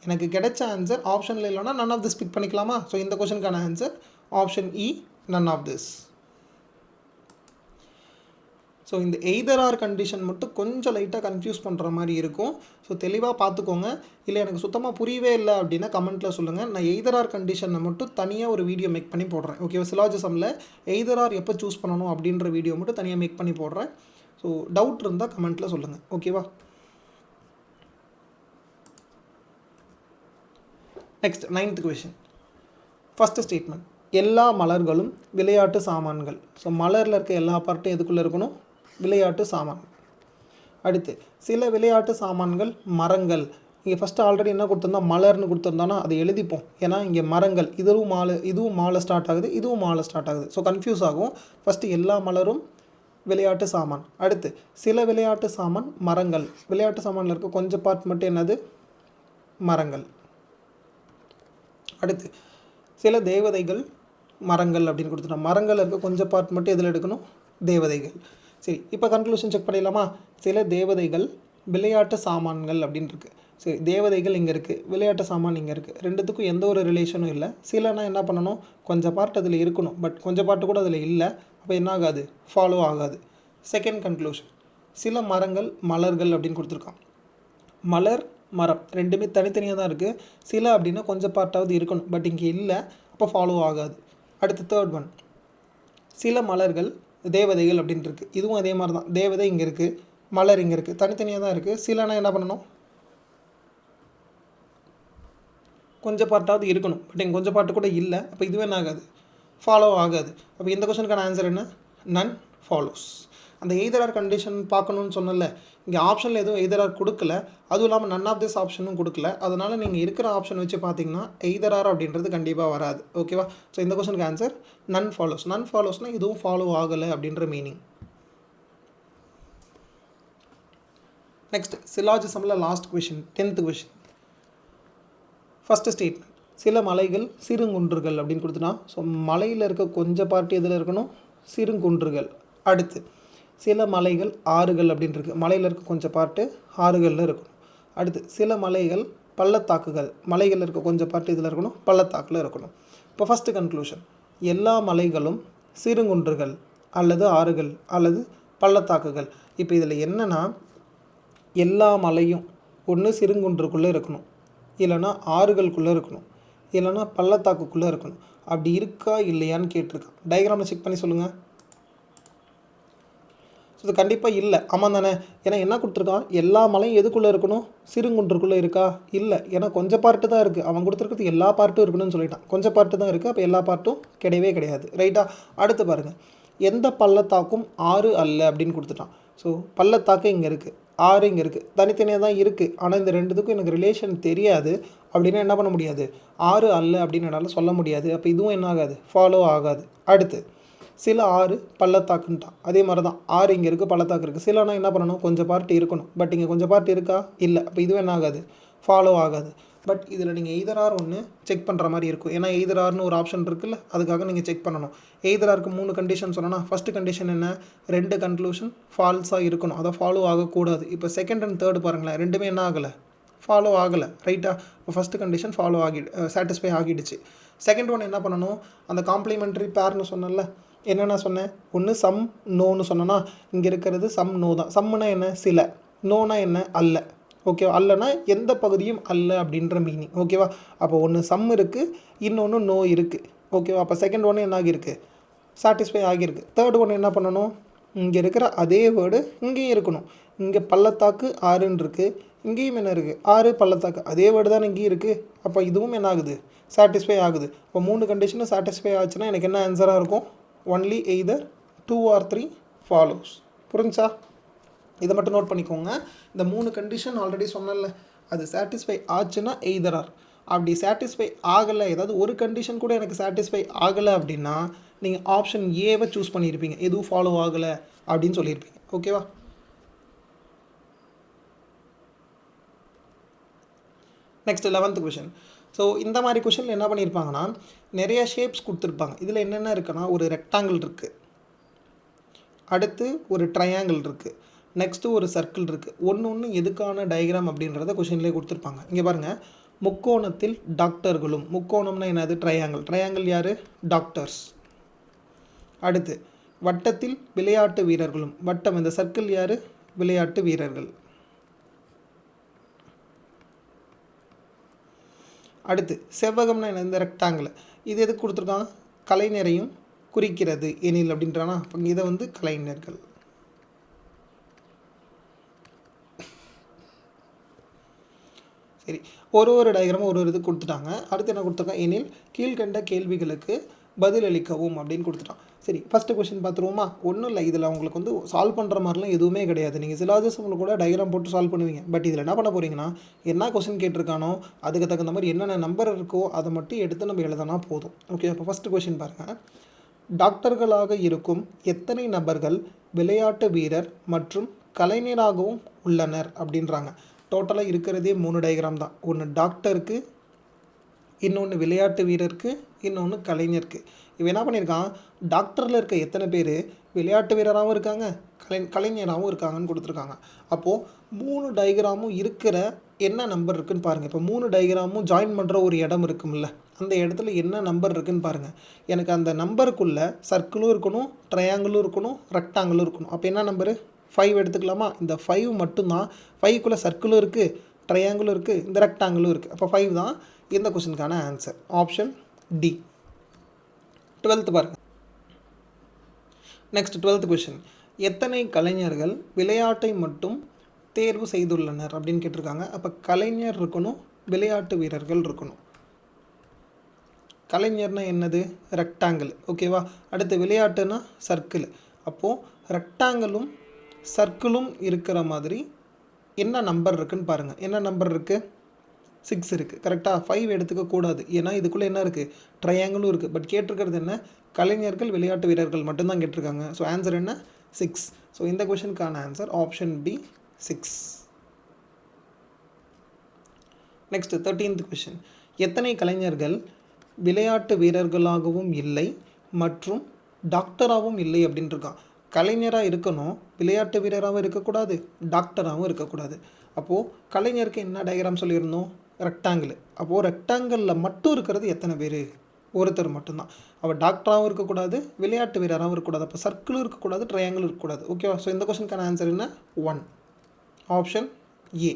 எனக்கு கிடைச்ச ஆன்சர் ஆப்ஷனில் இல்லைனா நன் ஆஃப் திஸ் பிக் பண்ணிக்கலாமா? ஸோ இந்த கொஷனுக்கான answer option E, none of this. So இந்த எய்தர் ஆர் கண்டிஷன் மட்டும் கொஞ்சம் லைட்டாக கன்ஃபியூஸ் பண்ணுற மாதிரி இருக்கும். ஸோ தெளிவாக பார்த்துக்கோங்க. இல்லை எனக்கு சுத்தமாக புரியவே இல்லை அப்படின்னா கமெண்ட்டில் சொல்லுங்கள். நான் எய்தர் ஆர் கண்டிஷனை மட்டும் தனியாக ஒரு வீடியோ மேக் பண்ணி போடுறேன். ஓகேவா? சிலாஜிசமில் எய்தர் ஆர் எப்போ சூஸ் பண்ணணும் அப்படின்ற வீடியோ மட்டும் தனியாக மேக் பண்ணி போடுறேன். ஸோ டவுட் இருந்தால் கமெண்ட்டில் சொல்லுங்கள். ஓகேவா? Next 9th question. First statement, எல்லா மலர்களும் விளையாட்டு சாமான்கள். ஸோ மலரில் இருக்க எல்லா பார்ட்டும் எதுக்குள்ளே இருக்கணும்? விளையாட்டு சாமான். அடுத்து, சில விளையாட்டு சாமான்கள் மரங்கள். இங்கே ஃபஸ்ட்டு ஆல்ரெடி என்ன கொடுத்துருந்தோம்? மலர்னு கொடுத்துருந்தோன்னா அதை எழுதிப்போம். ஏன்னா இங்கே மரங்கள், இதுவும் மாலை ஸ்டார்ட் ஆகுது, இதுவும் மாலை ஸ்டார்ட் ஆகுது. ஸோ கன்ஃபியூஸ் ஆகும். ஃபஸ்ட்டு எல்லா மலரும் விளையாட்டு சாமான். அடுத்து, சில விளையாட்டு சாமான் மரங்கள். விளையாட்டு சாமானில் இருக்க கொஞ்சம் பார்ட் மட்டும் என்னது? மரங்கள். அடுத்து, சில தேவதைகள் மரங்கள் அப்படின்னு கொடுத்துட்டோம். மரங்கள் இருக்க கொஞ்சம் பார்ட் மட்டும் எதில் எடுக்கணும்? தேவதைகள். சரி, இப்போ கன்க்ளூஷன் செக் பண்ணிடலாமா? சில தேவதைகள் விளையாட்டு சாமான்கள் அப்படின்னு இருக்குது. சரி, தேவதைகள் இங்கே இருக்குது, விளையாட்டு சாமான் இங்கே இருக்குது. ரெண்டுத்துக்கும் எந்த ஒரு ரிலேஷனும் இல்லை. சிலனா என்ன பண்ணணும்? கொஞ்சம் பார்ட் அதில் இருக்கணும், பட் கொஞ்சம் பார்ட்டு கூட அதில் இல்லை. அப்போ என்ன ஆகாது? ஃபாலோ ஆகாது. செகண்ட் கன்க்ளூஷன், சில மரங்கள் மலர்கள் அப்படின்னு கொடுத்துருக்கான். மலர், மரம் ரெண்டுமே தனித்தனியாக தான் இருக்குது. சில அப்படின்னா கொஞ்சம் பார்ட்டாவது இருக்கணும், பட் இங்கே இல்லை. அப்போ ஃபாலோ ஆகாது. அடுத்து தேர்ட் ஒன், சில மலர்கள் தேவதைகள் அப்படின்ட்டு இருக்குது. இதுவும் அதே மாதிரி தான். தேவதை இங்கே இருக்குது, மலர் இங்கே இருக்குது, தனித்தனியாக தான் இருக்குது. சிலனா என்ன பண்ணணும்? கொஞ்சம் பார்ட்டாவது இருக்கணும், பட் இங்கே கொஞ்சம் பார்ட்டு கூட இல்லை. அப்போ இதுவே என்ன ஆகாது? ஃபாலோ ஆகாது. அப்போ இந்த கொஸ்டினுக்கான ஆன்சர் என்ன? நன் ஃபாலோஸ். அந்த எய்தர் ஆர் கண்டிஷன் பார்க்கணுன்னு சொன்னல, இங்கே ஆப்ஷனில் எதுவும் எய்தர் ஆர் கொடுக்கல. அதுவும் இல்லாமல் நன் ஆஃப் திஸ் ஆப்ஷனும் கொடுக்கல. அதனால் நீங்கள் இருக்கிற ஆப்ஷன் வச்சு பார்த்தீங்கன்னா எய்தர் ஆர் அப்படின்றது கண்டிப்பாக வராது. ஓகேவா? ஸோ இந்த கொஸ்டினுக்கு ஆன்சர் நன் ஃபாலோஸ். நன் ஃபாலோஸ்னால் இதுவும் ஃபாலோ ஆகலை அப்படின்ற மீனிங். நெக்ஸ்ட், சிலாஜிசமில் last question, 10th question. First statement, சில மலைகள் சிறுங்குன்றுகள் அப்படின்னு கொடுத்துனா. ஸோ மலையில் இருக்க கொஞ்சம் பார்ட்டி எதில் இருக்கணும்? சிறுங்குன்றுகள். அடுத்து, சில மலைகள் ஆறுகள் அப்படின்னு இருக்குது. மலையில் இருக்க கொஞ்சம் பார்ட்டு ஆறுகளில் இருக்கணும். அடுத்து, சில மலைகள் பள்ளத்தாக்குகள். மலைகளில் இருக்க கொஞ்சம் பார்ட்டு இதில் இருக்கணும், பள்ளத்தாக்கில் இருக்கணும். இப்போ ஃபஸ்ட்டு கன்க்ளூஷன், எல்லா மலைகளும் சிறுங்குன்றுகள் அல்லது ஆறுகள் அல்லது பள்ளத்தாக்குகள். இப்போ இதில் என்னென்னா, எல்லா மலையும் ஒன்று சிறுங்குன்றுக்குள்ளே இருக்கணும், இல்லைனா ஆறுகளுக்குள்ளே இருக்கணும், இல்லைனா பள்ளத்தாக்குக்குள்ளே இருக்கணும். அப்படி இருக்கா இல்லையான்னு கேட்டிருக்கான். டயக்ராமில் செக் பண்ணி சொல்லுங்கள். ஸோ இது கண்டிப்பாக இல்லை. ஆமாம் தானே? ஏன்னா என்ன கொடுத்துருக்கான்? எல்லா மலையும் எதுக்குள்ளே இருக்கணும்? சிறுங்குன்றுக்குள்ளே இருக்கா? இல்லை. ஏன்னா கொஞ்சம் பார்ட்டு தான் இருக்குது. அவன் கொடுத்துருக்கிறது எல்லா பார்ட்டும் இருக்கணும்னு சொல்லிட்டான். கொஞ்சம் பார்ட்டு தான் இருக்குது. அப்போ எல்லா பார்ட்டும் கிடையவே கிடையாது. ரைட்டா? அடுத்து பாருங்கள், எந்த பள்ளத்தாக்கும் ஆறு அல்ல அப்படின்னு கொடுத்துட்டான். ஸோ பள்ளத்தாக்கு இங்கே இருக்குது, ஆறு இங்கே இருக்குது, தனித்தனியாக தான் இருக்குது. ஆனால் இந்த ரெண்டுத்துக்கும் எனக்கு ரிலேஷன் தெரியாது. அப்படின்னா என்ன பண்ண முடியாது? ஆறு அல்ல அப்படின்னு என்னால் சொல்ல முடியாது. அப்போ இதுவும் என்ன ஆகாது? ஃபாலோ ஆகாது. அடுத்து, சில ஆறு பள்ளத்தாக்குன்ட்டான். அதே மாதிரி தான், ஆறு இங்கே இருக்குது, பள்ளத்தாக்கு இருக்குது. சிலனா என்ன பண்ணணும்? கொஞ்சம் பார்ட்டி இருக்கணும், பட் இங்கே கொஞ்சம் பார்ட்டி இருக்கா? இல்லை. அப்போ இதுவும் என்ன ஆகாது? ஃபாலோ ஆகாது. பட் இதில் நீங்கள் எய்தர் ஆர் ஒன்று செக் பண்ணுற மாதிரி இருக்கும். ஏன்னா எய்தர் ஆர்னு ஒரு ஆப்ஷன் இருக்குல்ல, அதுக்காக நீங்கள் செக் பண்ணணும். எய்தர் ஆருக்கு 3 கண்டிஷன் சொன்னோன்னா, ஃபஸ்ட்டு கண்டிஷன் என்ன? 2 கன்க்ளூஷன் ஃபால்ஸாக இருக்கணும், அதை ஃபாலோ ஆகக்கூடாது. இப்போ செகண்ட் அண்ட் தேர்டு பாருங்களேன், ரெண்டுமே என்ன ஆகலை? ஃபாலோ ஆகலை. ரைட்டா? இப்போ ஃபஸ்ட்டு கண்டிஷன் ஃபாலோ சாட்டிஸ்ஃபை ஆகிடுச்சு. செகண்ட் ஒன் என்ன பண்ணணும்? அந்த காம்ப்ளிமெண்ட்ரி பேர்னு சொன்னல, என்னென்ன சொன்னேன்? ஒன்று சம் நோன்னு சொன்னேன்னா, இங்கே இருக்கிறது சம் நோ தான். சம்முனா என்ன? சில. நோனா என்ன? அல்ல. ஓகேவா? அல்லனா எந்த பகுதியும் அல்ல அப்படின்ற மீனிங். ஓகேவா? அப்போ ஒன்று சம் இருக்குது, இன்னொன்று நோ இருக்குது. ஓகேவா? அப்போ செகண்ட் ஒன்று என்ன ஆகியிருக்கு? சாட்டிஸ்ஃபை ஆகியிருக்கு. தேர்ட் ஒன்று என்ன பண்ணணும்? இங்கே இருக்கிற அதே வேர்டு இங்கேயும் இருக்கணும். இங்கே பள்ளத்தாக்கு ஆறுன்னு இருக்குது, இங்கேயும் என்ன இருக்குது? ஆறு பள்ளத்தாக்கு, அதே வேர்டு தான் இங்கேயும் இருக்குது. அப்போ இதுவும் என்ன ஆகுது? சாட்டிஸ்ஃபை ஆகுது. இப்போ 3 கண்டிஷனும் சாட்டிஸ்ஃபை ஆச்சுன்னா எனக்கு என்ன ஆன்சராக இருக்கும்? Only either 2 or 3 follows. புரிஞ்சா? இதை மட்டும் நோட் பண்ணிக்கோங்க. இந்த 3 கண்டிஷன் ஆல்ரெடி சொன்னல, அது சாட்டிஸ்ஃபை ஆச்சுன்னா எய்தர் ஆர். அப்படி சாட்டிஸ்ஃபை ஆகலை, ஏதாவது ஒரு கண்டிஷன் கூட எனக்கு சாட்டிஸ்ஃபை ஆகலை அப்படின்னா நீங்கள் ஆப்ஷன் ஏவை சூஸ் பண்ணியிருப்பீங்க, எதுவும் ஃபாலோ ஆகலை அப்படின்னு சொல்லியிருப்பீங்க. ஓகேவா? Next 11th question. ஸோ இந்த மாதிரி கொஷினில் என்ன பண்ணியிருப்பாங்கன்னா, நிறைய ஷேப்ஸ் கொடுத்துருப்பாங்க. இதில் என்னென்ன இருக்குன்னா, ஒரு ரெக்டாங்கிள் இருக்குது, அடுத்து ஒரு ட்ரையாங்கிள் இருக்குது, நெக்ஸ்ட்டு ஒரு சர்க்கிள் இருக்குது. ஒன்று எதுக்கான டயக்ராம் அப்படின்றத கொஷின்லேயே கொடுத்துருப்பாங்க. இங்கே பாருங்கள், முக்கோணத்தில் டாக்டர்களும், முக்கோணம்னா என்னது? ட்ரையாங்கிள். ட்ரையாங்கிள் யார்? டாக்டர்ஸ். அடுத்து வட்டத்தில் விளையாட்டு வீரர்களும், வட்டம் இந்த சர்க்கிள் யார்? விளையாட்டு வீரர்கள். அடுத்து செவ்வகம்னா என்ன? இந்த ரெக்டாங்கிள். இது எதுக்கு கொடுத்துருக்காங்க? கலைஞரையும் குறிக்கிறது எனில் அப்படின்றானா, அப்போ இதை வந்து கலைஞர்கள். சரி, ஒரு டயக்ராமும் ஒரு இது கொடுத்துட்டாங்க. அடுத்து என்ன கொடுத்துருக்காங்க? எனில் கீழ்கண்ட கேள்விகளுக்கு பதிலளிக்கவும் அப்படின்னு கொடுத்துட்டான். சரி, ஃபஸ்ட்டு கொஸ்டின் பார்த்துருவோமா? ஒன்றும் இல்லை, இதில் உங்களுக்கு வந்து சால்வ் பண்ணுற மாதிரிலாம் எதுவுமே கிடையாது. நீங்கள் சிலாஜிசமில் கூட டயக்ராம் போட்டு சால்வ் பண்ணுவீங்க. பட் இதில் என்ன பண்ண போகிறீங்கன்னா, என்ன கொஸ்டின் கேட்டிருக்கானோ அதுக்கு தகுந்த மாதிரி என்னென்ன நம்பர் இருக்கோ அதை மட்டும் எடுத்து நம்ம எழுதினா போதும். ஓகே, அப்போ ஃபஸ்ட்டு கொஸ்டின் பாருங்கள். டாக்டர்களாக இருக்கும் எத்தனை நபர்கள் விளையாட்டு வீரர் மற்றும் கலைஞராகவும் உள்ளனர் அப்படின்றாங்க. டோட்டலாக இருக்கிறதே 3 டயக்ராம் தான். ஒன்று டாக்டருக்கு, இன்னொன்று விளையாட்டு வீரருக்கு, இன்னொன்று கலைஞருக்கு. இவன் என்ன பண்ணியிருக்கான்? டாக்டரில் இருக்க எத்தனை பேர் விளையாட்டு வீரராகவும் இருக்காங்க, கலைஞராகவும் இருக்காங்கன்னு கொடுத்துருக்காங்க. அப்போது 3 டயக்ராமும் இருக்கிற என்ன நம்பர் இருக்குதுன்னு பாருங்கள். இப்போ 3 டயக்ராமும் ஜாயின் பண்ணுற ஒரு இடம் இருக்கும்ல, அந்த இடத்துல என்ன நம்பர் இருக்குதுன்னு பாருங்கள். எனக்கு அந்த நம்பருக்குள்ளே சர்க்கிளும் இருக்கணும், ட்ரையாங்கிளும் இருக்கணும், ரெக்டாங்கிளும் இருக்கணும். அப்போ என்ன நம்பரு? 5 எடுத்துக்கலாமா? இந்த 5 மட்டும்தான். 5க்குள்ளே சர்க்கிளும் இருக்குது, ட்ரையாங்கிளும் இருக்குது, இந்த ரெக்டாங்கிளும் இருக்குது. அப்போ 5 தான் இந்த கொஸ்டினுக்கான ஆன்சர். Option D. 12th பாருங்கள். Next 12th question. எத்தனை கலைஞர்கள் விளையாட்டை மட்டும் தேர்வு செய்துள்ளனர் அப்படின்னு கேட்டிருக்காங்க. அப்போ கலைஞர் இருக்கணும், விளையாட்டு வீரர்கள் இருக்கணும். கலைஞர்னா என்னது? ரெக்டாங்கிள். ஓகேவா? அடுத்து விளையாட்டுனா சர்க்கிள். அப்போது ரெக்டாங்கிளும் சர்க்கிளும் இருக்கிற மாதிரி என்ன நம்பர் இருக்குதுன்னு பாருங்கள். என்ன நம்பர் இருக்குது? 6 இருக்குது. கரெக்டாக? 5 எடுத்துக்கக்கூடாது, ஏன்னா இதுக்குள்ளே என்ன இருக்குது? ட்ரையாங்கிளும் இருக்குது. பட் கேட்டிருக்கிறது என்ன? கலைஞர்கள் விளையாட்டு வீரர்கள் மட்டும்தான் கேட்டிருக்காங்க. ஸோ ஆன்சர் என்ன? 6. ஸோ இந்த கொஷனுக்கான answer option B 6. Next 13th question. எத்தனை கலைஞர்கள் விளையாட்டு வீரர்களாகவும் இல்லை மற்றும் டாக்டராகவும் இல்லை அப்படின்ட்டு இருக்கான். கலைஞராக இருக்கணும், விளையாட்டு வீரராகவும் இருக்கக்கூடாது, டாக்டராகவும் இருக்கக்கூடாது. அப்போது கலைஞருக்கு என்ன டயக்ராம் சொல்லியிருந்தோம்? ரெக்டாங்கிள். அப்போது ரெக்டாங்கிளில் மட்டும் இருக்கிறது எத்தனை பேர்? ஒருத்தர் மட்டும்தான். அப்போ டாக்டராகவும் இருக்கக்கூடாது, விளையாட்டு வீரராகவும் இருக்கக்கூடாது. அப்போ சர்க்கிளும் இருக்கக்கூடாது, ட்ரையாங்கிள் இருக்கக்கூடாது. ஓகேவா? ஸோ இந்த கொஸ்டினுக்கான ஆன்சர் என்ன? 1. Option A.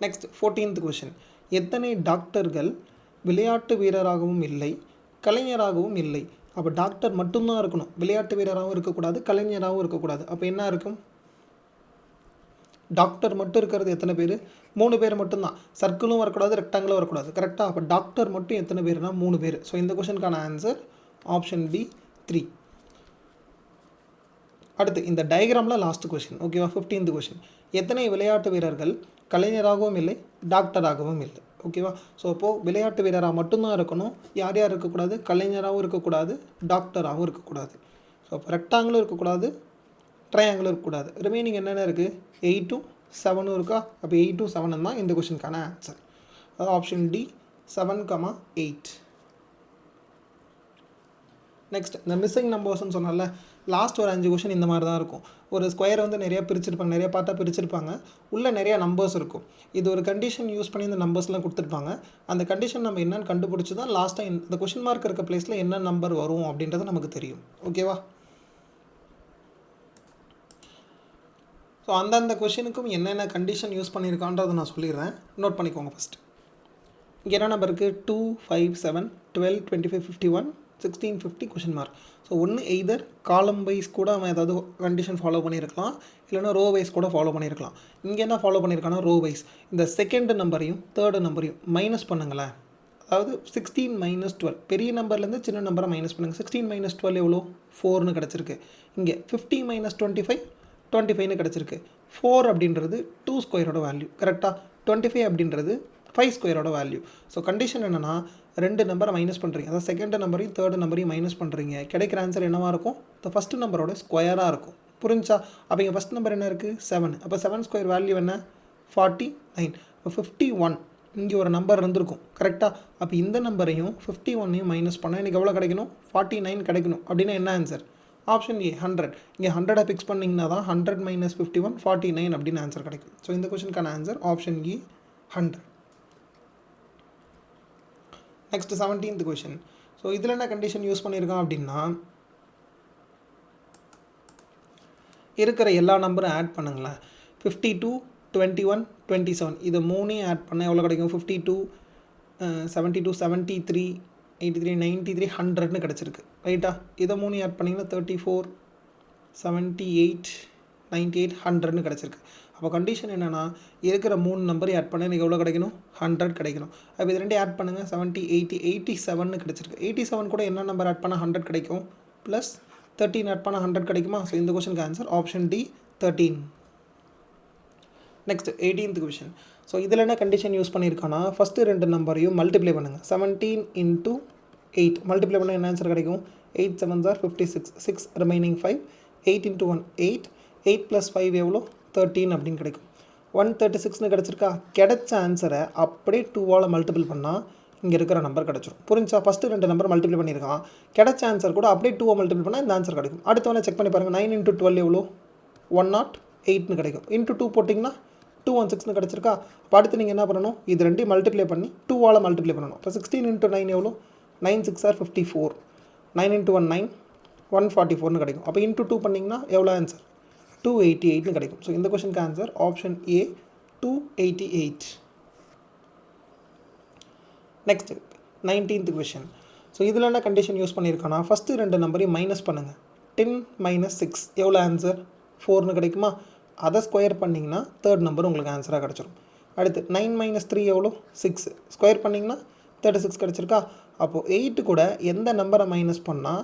Next 14th question. எத்தனை டாக்டர்கள் விளையாட்டு வீரராகவும் இல்லை, கலைஞராகவும் இல்லை? அப்போ டாக்டர் மட்டும்தான் இருக்கணும், விளையாட்டு வீரராகவும் இருக்கக்கூடாது, கலைஞராகவும் இருக்கக்கூடாது. அப்போ என்ன இருக்கும்? டாக்டர் மட்டும் இருக்கிறது எத்தனை பேர்? 3 பேர் மட்டும்தான். சர்க்கிளும் வரக்கூடாது, ரெக்டாங்கிளும் வரக்கூடாது. கரெக்டாக? அப்போ டாக்டர் மட்டும் எத்தனை பேர்னா 3 பேர். ஸோ இந்த கொஸ்டினுக்கான ஆன்சர் ஆப்ஷன் பி 3. அடுத்து இந்த டயக்ராமில் லாஸ்ட் கொஸ்டின். ஓகேவா? 15th question. எத்தனை விளையாட்டு வீரர்கள் கலைஞராகவும் இல்லை, டாக்டராகவும் இல்லை? ஓகேவா? ஸோ அப்போது விளையாட்டு வீரராக மட்டும்தான் இருக்கணும். யார் யார் இருக்கக்கூடாது? கலைஞராகவும் இருக்கக்கூடாது, டாக்டராகவும் இருக்கக்கூடாது. ஸோ அப்போ ரெக்டாங்கிளும் இருக்கக்கூடாது, ட்ரையாங்கிளும் இருக்கக்கூடாது. ரிமைனிங் என்னென்ன இருக்குது? 8 7 இருக்கா? அப்போ 8 7 தான் இந்த கொஸ்டினுக்கான ஆன்சர். அது ஆப்ஷன் டி 7,8. நெக்ஸ்ட் இந்த மிஸ்ஸிங் நம்பர்ஸ்ன்னு சொன்னால லாஸ்ட் ஒரு 5 கொஷின் இந்த மாதிரி தான் இருக்கும். ஒரு ஸ்கொயரை வந்து நிறையா பிரிச்சிருப்பாங்க, நிறையா பார்ட்டாக பிரிச்சிருப்பாங்க, உள்ளே நிறையா நம்பர்ஸ் இருக்கும். இது ஒரு கண்டிஷன் யூஸ் பண்ணி இந்த நம்பர்ஸ்லாம் கொடுத்துருப்பாங்க. அந்த கண்டிஷன் நம்ம என்னென்னு கண்டுபிடிச்சி தான் லாஸ்ட்டாக இந்த கொஷின் மார்க் இருக்க பிளேஸில் என்ன நம்பர் வரும் அப்படின்றது நமக்கு தெரியும். ஓகேவா? ஸோ அந்தந்த கொஷினுக்கும் என்னென்ன கண்டிஷன் யூஸ் பண்ணியிருக்கான்றதை நான் சொல்லிடுறேன், நோட் பண்ணிக்கோங்க ஃபஸ்ட்டு. இங்கே என்ன நம்பர் இருக்குது? 2 5 7 12 25 51 16 50 கொஷின் மார்க். ஸோ ஒன்று எய்தர் காலம் வைஸ் கூட அவன் ஏதாவது கண்டிஷன் ஃபாலோ பண்ணியிருக்கலாம், இல்லைனா ரோ வைஸ் கூட ஃபாலோ பண்ணியிருக்கலாம். இங்கே என்ன ஃபாலோ பண்ணியிருக்கானா ரோ வைஸ். இந்த செகண்ட் நம்பரையும் தேர்டு நம்பரையும் மைனஸ் பண்ணுங்களேன். அதாவது 16 - 12, பெரிய நம்பர்லேருந்து சின்ன நம்பரை மைனஸ் பண்ணுங்கள். 16 - 12 எவ்வளோ? 4ன்னு கிடச்சிருக்கு. இங்கே 50 - 25 25ன்னு கிடச்சிருக்கு. 4 அப்படின்றது 2 ஸ்கொயரோட வேல்யூ. கரெக்டாக? 25 அப்படின்றது 5 ஸ்கொயரோட வேல்யூ. ஸோ கண்டிஷன் என்னென்னா 2 நம்பரை மைனஸ் பண்ணுறீங்க, அதாவது செகண்ட் நம்பரையும் தேர்டு நம்பரையும் மைனஸ் பண்ணுறீங்க. கிடைக்கிற ஆன்சர் என்னவாக இருக்கும்? இந்த ஃபஸ்ட்டு நம்பரோட ஸ்கொயராக இருக்கும். புரிஞ்சா? அப்போ இங்கே ஃபஸ்ட் நம்பர் என்ன இருக்குது? 7. அப்போ 7 ஸ்கொயர் வேல்யூ என்ன? 49. இப்போ 51 இங்கே ஒரு நம்பர் இருந்திருக்கும். கரெக்டாக? அப்போ இந்த நம்பரையும் 51ஐயும் மைனஸ் பண்ணால் எனக்கு எவ்வளோ கிடைக்கணும்? 49 கிடைக்கணும். அப்படின்னா என்ன ஆன்சர்? Option A 100. இங்கே 100 ஃபிக்ஸ் பண்ணிங்கன்னா தான் 100 - 51 49 அப்படின்னு ஆன்சர் கிடைக்கும். ஸோ இந்த கொஸ்டினுக்கான answer option A 100. Next 17th question. So இதில் என்ன கண்டிஷன் யூஸ் பண்ணியிருக்கான் அப்படின்னா, இருக்கிற எல்லா நம்பரும் ஆட் பண்ணுங்களேன். 52, 21, 27 இது மூணையும் ஆட் பண்ணால் எவ்வளோ கிடைக்கும்? 52, 72, 73, 83, 93, 100ன்னு கிடச்சிருக்கு. ரைட்டா? இதை மூணையும் ஆட் பண்ணிங்கன்னா 34, 78, 98, 100ன்னு கிடச்சிருக்கு. அப்போ கண்டிஷன் என்னென்னா, இருக்கிற 3 நம்பரையும் ஆட் பண்ணால் எனக்கு எவ்வளோ கிடைக்கணும்? 100 கிடைக்கணும். அப்போ இது ரெண்டையும் ஆட் பண்ணுங்கள். 70, 80, 87ன்னு கிடச்சிருக்கு. 87 கூட என்ன நம்பர் ஆட் பண்ணால் 100 கிடைக்கும்? ப்ளஸ் 13 ஆட் பண்ணால் 100 கிடைக்குமா? ஸோ இந்த கொஷனுக்கு answer option D 13. Next 18th question. So இதில் என்ன கண்டிஷன் யூஸ் பண்ணியிருக்கான்னா, ஃபஸ்ட்டு 2 நம்பரையும் மல்டிப்ளை பண்ணுங்கள். 17 × 8 மல்டிப்ளை பண்ணால் என்ன ஆன்சர் கிடைக்கும்? 8 7s are 56, 6 ரிமைனிங் 5, 8 × 1 8, 8 + 5 எவ்வளோ? 13 அப்படின்னு கிடைக்கும். 136ன்னு கிடச்சிருக்கா? கிடைச்ச ஆன்சரை அப்படியே 2ஆல் மல்டிபிள் பண்ணால் இங்கே இருக்கிற நம்பர் கிடச்சிரும். புரிஞ்சா? ஃபஸ்ட்டு 2 நம்பர் மல்டிப்ளை பண்ணியிருக்கான், கிடைச்ச ஆன்சர் கூட அப்படியே 2 மல்டிபிள் பண்ணால் இந்த ஆன்சர் கிடைக்கும். அடுத்தவனை செக் பண்ணி பாருங்கள். 9 × 12 எவ்வளோ? 108ன்னு கிடைக்கும். இன்ட்டு 2 போட்டிங்கன்னா 216ன்னு கிடச்சிருக்கா? அப்போ அடுத்து நீங்கள் என்ன பண்ணணும்? இது ரெண்டையும் மல்டிப்ளை பண்ணி 2ஆல் மல்டிப்ளை பண்ணணும். இப்போ 16 × 9 எவ்வளோ? 9 6 are 54, 9 × 1 9, 144ன்னு கிடைக்கும். அப்போ இன்ட்டு 2 பண்ணிங்கன்னா எவ்வளோ ஆன்சர்? 288ன்னு கிடைக்கும். ஸோ இந்த கொஷனுக்கு answer option A 288. Next 19th question. So இதில் என்ன கண்டிஷன் யூஸ் பண்ணியிருக்கான்னா, ஃபஸ்ட்டு 2 நம்பரையும் மைனஸ் பண்ணுங்கள். 10 - 6 எவ்வளோ ஆன்சர்? 4ன்னு கிடைக்குமா? அதை ஸ்கொயர் பண்ணிங்கன்னா தேர்ட் நம்பர் உங்களுக்கு ஆன்சராக கிடச்சிரும். அடுத்து 9 - 3 எவ்வளோ? 6 ஸ்கொயர் பண்ணிங்கன்னா 36 கிடச்சிருக்கா? அப்போது 8 கூட எந்த நம்பரை மைனஸ் பண்ணால்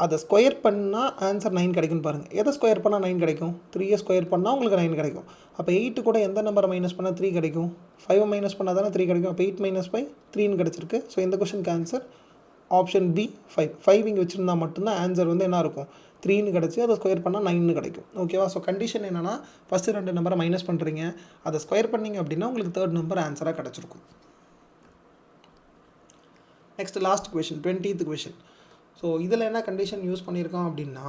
அதை ஸ்கொயர் பண்ணால் ஆன்சர் 9 கிடைக்குன்னு பாருங்கள். எதை ஸ்கொயர் பண்ணால் 9 கிடைக்கும்? 3 ஸ்கொயர் பண்ணால் உங்களுக்கு 9 கிடைக்கும். அப்போ 8 கூட எந்த நம்பரை மைனஸ் பண்ணால் 3 கிடைக்கும்? 5 மைனஸ் பண்ணால் தானே 3 கிடைக்கும். அப்போ 8 - 5 3ன்னு கிடச்சிருக்கு. ஸோ இந்த கொஷனுக்கு ஆன்சர் ஆப்ஷன் பி 5. 5 இங்கே வச்சுருந்தா மட்டும்தான் ஆன்சர் வந்து என்ன இருக்கும்? 3ன்னு கிடச்சி அதை ஸ்கொயர் பண்ணால் 9ன்னு கிடைக்கும். ஓகேவா? ஸோ கண்டிஷன் என்னென்னா, ஃபஸ்ட்டு 2 நம்பரை மைனஸ் பண்ணுறீங்க, அதை ஸ்கொயர் பண்ணிங்க அப்படின்னா உங்களுக்கு தேர்ட் நம்பர் ஆன்சராக கிடச்சிருக்கும். Next last question 20th question. So இதில் என்ன கண்டிஷன் யூஸ் பண்ணியிருக்கோம் அப்படின்னா,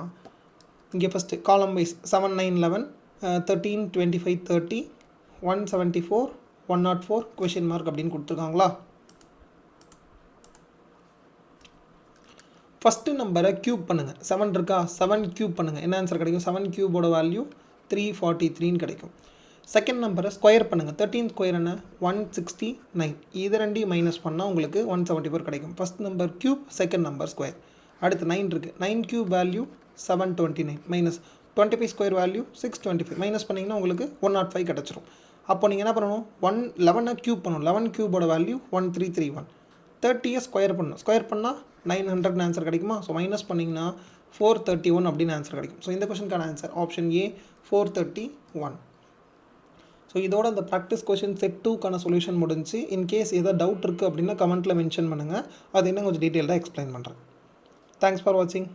இங்கே ஃபஸ்ட்டு காலம் வைஸ் 7 9 11 13 25 30 174 104 கொஷின் மார்க் அப்படின்னு கொடுத்துருக்காங்களா? ஃபஸ்ட்டு நம்பரை க்யூப் பண்ணுங்கள். 7 இருக்கா? 7 க்யூப் பண்ணுங்கள். என்ன ஆன்சர் கிடைக்கும்? 7 க்யூபோட வேல்யூ 343ன்னு கிடைக்கும். செகண்ட் நம்பரை ஸ்கொயர் பண்ணுங்கள். 13 ஸ்கொயர் என்ன? 169. இது ரெண்டையும் மைனஸ் பண்ணால் உங்களுக்கு 174 கிடைக்கும். First number cube, second number square. அடுத்து 9 இருக்குது. 9 cube value 729 minus 25 square value 625 minus பண்ணிங்கன்னா உங்களுக்கு 105 கிடச்சிரும். அப்போ நீங்கள் என்ன பண்ணணும்? 11 க்யூப் பண்ணணும். 11 க்யூபோட வேல்யூ 1331. 30 ஸ்கொயர் பண்ணணும். ஸ்கொயர் பண்ணால் 900 ஆன்சர் கிடைக்குமா? ஸோ மைனஸ் பண்ணிங்கன்னா 431 அப்படின்னு ஆன்சர் கிடைக்கும். ஸோ இந்த கொஷனுக்கான ஆன்சர் ஆப்ஷன் ஏ 431. ஸோ இதோட அந்த ப்ராக்டிஸ் கொஷின் செட் 2க்கான சொல்யூஷன் முடிஞ்சு. இன்கேஸ் ஏதாவது டவுட் இருக்குது அப்படின்னா கமெண்ட்டில் மென்ஷன் பண்ணுங்கள். அது இன்னும் கொஞ்சம் டீட்டெயில்டாக எக்ஸ்பிளைன் பண்ணுறேன். தேங்க்ஸ் ஃபார் வாட்சிங்.